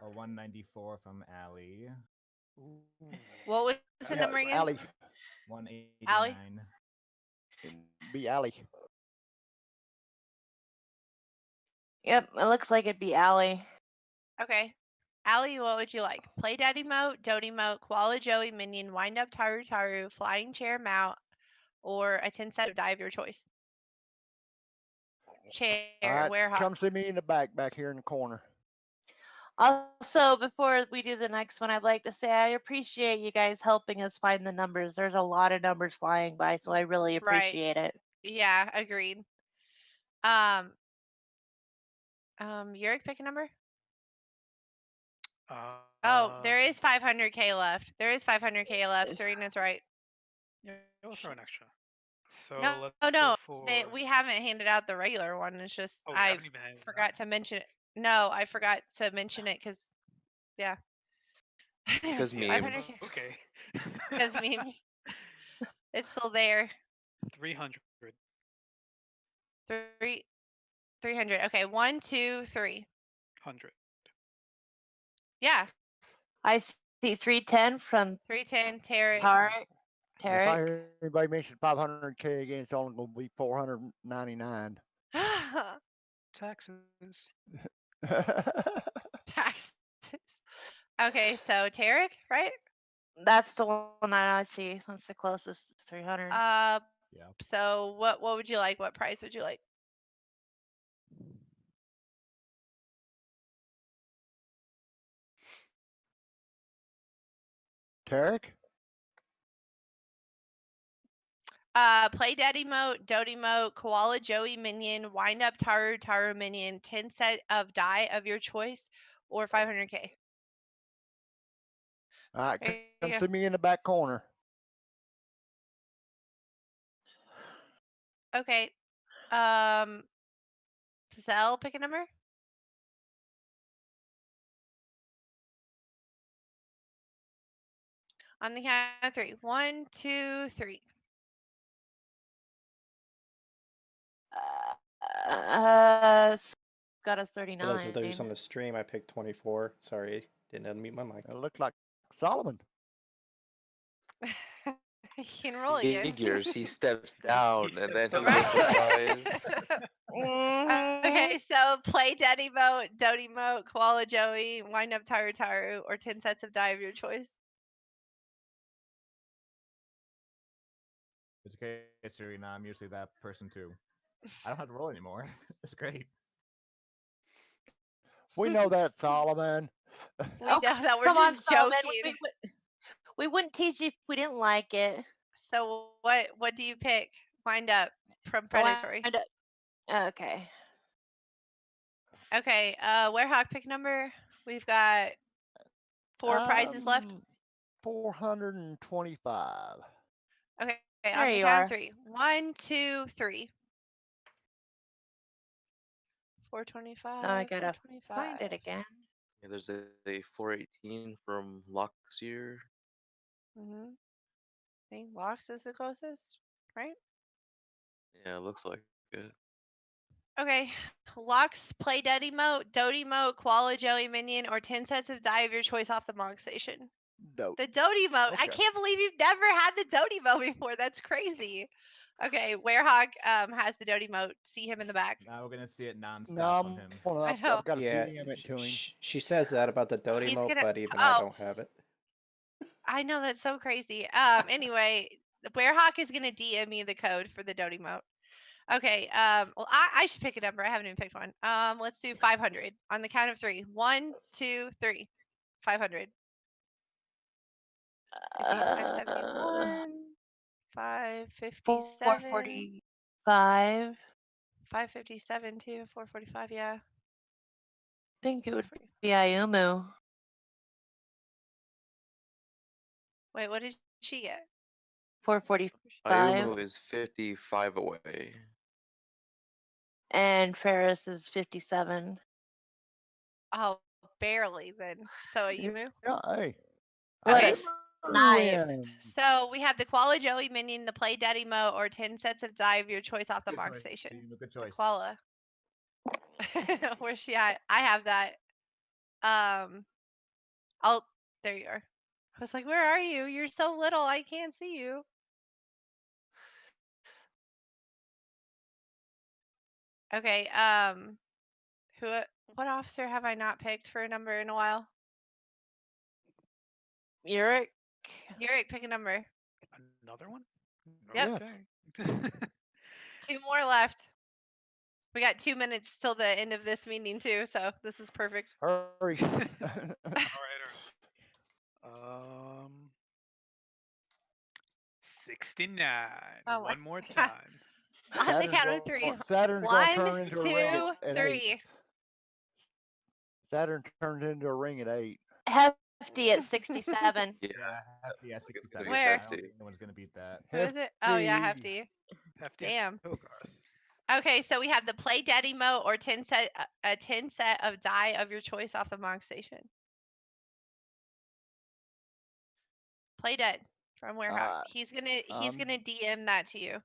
A 194 from Allie. What was the number again? Allie. 189. Be Allie. Yep, it looks like it'd be Allie. Okay. Allie, what would you like? Play dead emote, dote emote, koala joey minion, wind up taru, flying chair mount, or a 10 set of die of your choice. Chair, Weyrhawk. Come see me in the back here in the corner. Also, before we do the next one, I'd like to say I appreciate you guys helping us find the numbers. There's a lot of numbers flying by, so I really appreciate it. Yeah, agreed. Urick, pick a number. There is 500k left. There is 500k left. Serena's right. Yeah, we'll throw an extra. So No, let's go for... we haven't handed out the regular one. It's just I forgot to mention it. No, I forgot to mention it because, yeah. Because memes. Okay. Because memes. It's still there. 300. 300. Okay, 1, 2, 3. 100. Yeah. I see 310 from 310. Tarek. If I hear anybody mention 500k again, it's only going to be 499. Taxes. Taxes. Okay, so Tarek, right? That's the one I see. That's the closest. 300. Yeah. So what would you like? What price would you like? Tarek? Play Dead emote, Dote emote, Koala Joey minion, Wind Up Taru Taru minion, 10 set of die of your choice, or 500k. All right, There come you go. see me in the back corner. Okay. Cell, pick a number. On the count of 3. 1, 2, 3. Got a For 39. those of those on the stream, I picked 24. Sorry, didn't unmute my mic. It looks like Solomon. He can roll again. Figures. He steps down and then he Right. multiplies. Okay, so play Dead emote, Dote emote, Koala Joey, Wind Up Taru Taru, or 10 sets of die of your choice. It's okay, Serena. I'm usually that person too. I don't have to roll anymore. It's great. We know that, Solomon. We know that we're Come on, just Solomon. joking. We wouldn't teach you if we didn't like it. So what do you pick? Wind Up from Predatory. Okay. Okay, Weyrhawk, pick number. We've got 4 prizes left. 425. Okay, There on the you count are. of 3. 1, 2, 3. 425. Now I gotta 425. find it again. Yeah, there's a 418 from Loxier. Mm-hmm. I think Lox is the closest, right? Yeah, it looks like it. Okay, Lox, play Dead emote, Dote emote, Koala Joey minion, or 10 sets of die of your choice off the Monk Station. Dope. The Dote emote. I Okay. can't believe you've never had the Dote emote before. That's crazy. Okay, Weyrhawk has the Dote emote. See him in the back. Now we're gonna see it nonstop No, from him. I know. I've got to Yeah, DM it to him. she says that about the Dote He's emote, gonna. but even I Oh, don't have it. I know, that's so crazy. Anyway, the Weyrhawk is gonna DM you the code for the Dote emote. Okay. Well, I should pick a number. I haven't even picked one. Let's do 500 on the count of 3. 1, 2, 3. 500. I see 571, 557, 445. 557 too, 445. Yeah. I think it would be Ayumu. Wait, what did she get? 445. Ayumu is 55 away. And Ferris is 57. Oh, barely then. So Ayumu. Yeah, hey. Okay. Win. So we have the Koala Joey minion, the Play Dead emote, or 10 sets of die of your choice off the Good Monk choice, Station. Ayumu, good The choice. Koala. Where's she at? I have that. There you are. I was like, where are you? You're so little, I can't see you. Okay, what officer have I not picked for a number in a while? Urick. Urick, pick a number. Another one? Yep. Okay. 2 more left. We got 2 minutes till the end of this meeting too, so this is perfect. Hurry. all right. 69. Oh One my more God. time. On the count of 3. Saturn's going to 1, turn into a ring 2, at 3. 8. Saturn turns into a ring at 8. Hefty at 67. Yeah. Hefty at 67. Where? I don't think anyone's gonna beat that. Who is it? Oh yeah, Hefty. Damn. Okay, so we have the Play Dead emote or a 10 set of die of your choice off the Monk Station. Play Dead from Weyrhawk. He's gonna DM that to you.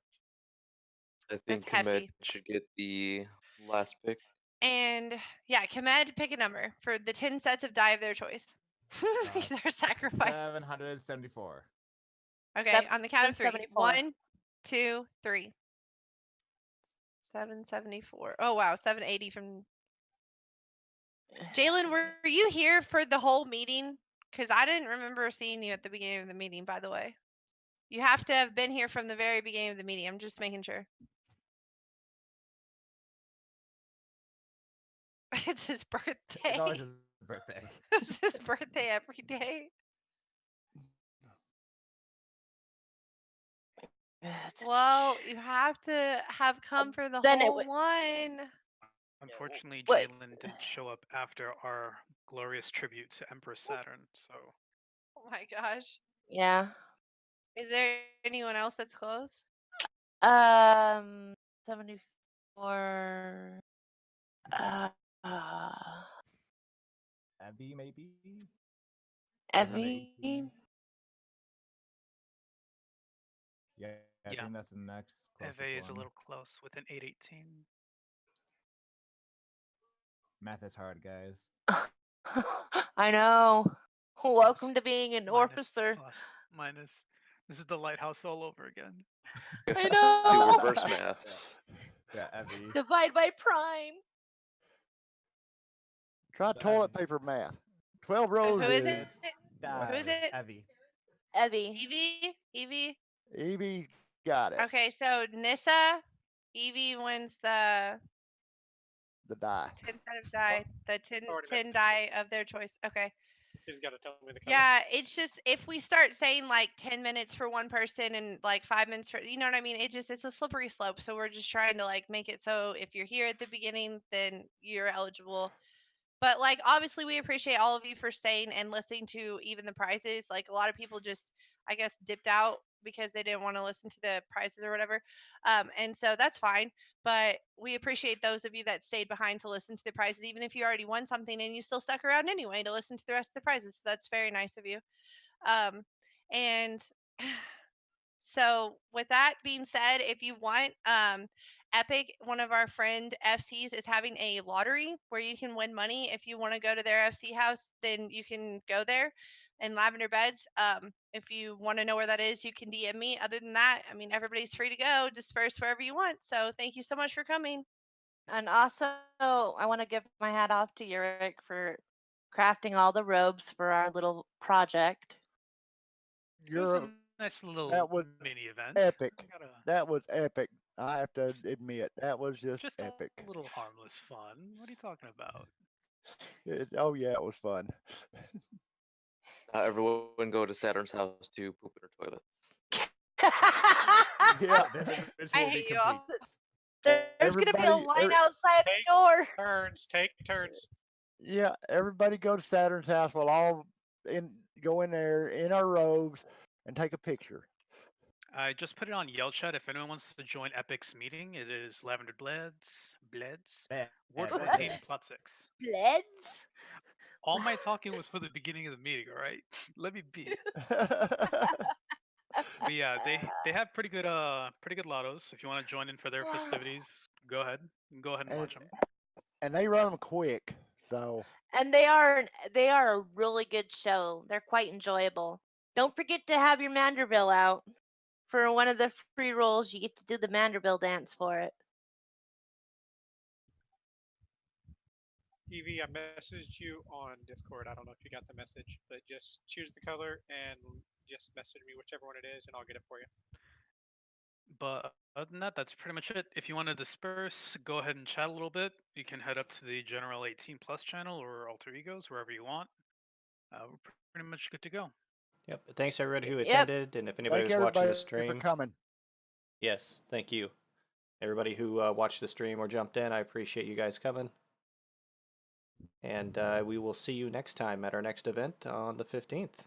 I think That's hefty. Komed should get the last pick. And yeah, Komed, pick a number for the 10 sets of die of their choice. These are sacrifice. 774. Okay, on the count of 3. 774. 1, 2, 3. 774. Oh wow, 780 from Jalen. Were you here for the whole meeting? Because I didn't remember seeing you at the beginning of the meeting, by the way. You have to have been here from the very beginning of the meeting. I'm just making sure. It's his birthday. It's always his birthday. It's his birthday every day. Well, you have to have come for the Then it whole would. one. Unfortunately, What? Jalen didn't show up after our glorious tribute to Empress Saturn, so Oh my gosh. Yeah. Is there anyone else that's close? 74. Uh, Evie, maybe? Evie. Yeah, I Yeah. think that's the next closest Eve is a one. little close with an 818. Math is hard, guys. I know. Welcome Plus, to being an minus, officer. plus, minus. This is the lighthouse all over again. I Do know. reverse math. Yeah, Evie. Divide by prime. Try toilet paper math. 12 rows Who is it? It's Who is it? Evie. Evie. Evie? Evie? Evie got it. Okay, so Nissa, Evie wins the The die. 10 set of die, the 10, Already 10 messaged. die of their choice. Okay. He's got to tell me the color. Yeah, it's just if we start saying like 10 minutes for one person and like 5 minutes for, you know what I mean? It's a slippery slope. So we're just trying to like make it so if you're here at the beginning, then you're eligible. But like obviously we appreciate all of you for staying and listening to even the prizes. Like a lot of people just I guess dipped out because they didn't want to listen to the prizes or whatever. And so that's fine. But we appreciate those of you that stayed behind to listen to the prizes, even if you already won something and you still stuck around anyway to listen to the rest of the prizes. So that's very nice of you. And so with that being said, if you want, Epic, one of our friend FCs is having a lottery where you can win money. If you want to go to their FC house, then you can go there in Lavender Beds. If you want to know where that is, you can DM me. Other than that, I mean, everybody's free to go, disperse wherever you want. So thank you so much for coming. And also, I want to give my hat off to Urick for crafting all the robes for our little project. It was You're a nice little that was mini event. epic. I gotta- That was epic. I have to admit, that was just epic. a little harmless fun. What are you talking about? Oh yeah, it was fun. Now everyone go to Saturn's house to poop in her toilets. Yeah. Then the I ritual will be hate you all. complete. There's going to be a Everybody, line outside the door. Take turns. yeah, everybody go to Saturn's house. We'll all go in there in our robes and take a picture. I just put it on Yell Chat. If anyone wants to join Epic's meeting, it is Lavender Bleds, Ward 14, Plot 6. Bleds? All my talking was for the beginning of the meeting, all right? Let me be. But yeah, they have pretty good lottos. If you want to join in for their festivities, go ahead. Go ahead and watch them. And they run them quick, so. And they are a really good show. They're quite enjoyable. Don't forget to have your Manderville out. For one of the free rolls, you get to do the Manderville dance for it. Evie, I messaged you on Discord. I don't know if you got the message, but just choose the color and just message me whichever one it is, and I'll get it for you. But other than that, that's pretty much it. If you want to disperse, go ahead and chat a little bit. You can head up to the General 18 Plus channel or Alter Egos, wherever you want. We're pretty much good to go. Yep. Thanks everybody who Yep. attended, and if anybody Thank was watching the everybody stream, for coming. yes, thank you. Everybody who watched the stream or jumped in, I appreciate you guys coming. And we will see you next time at our next event on the 15th.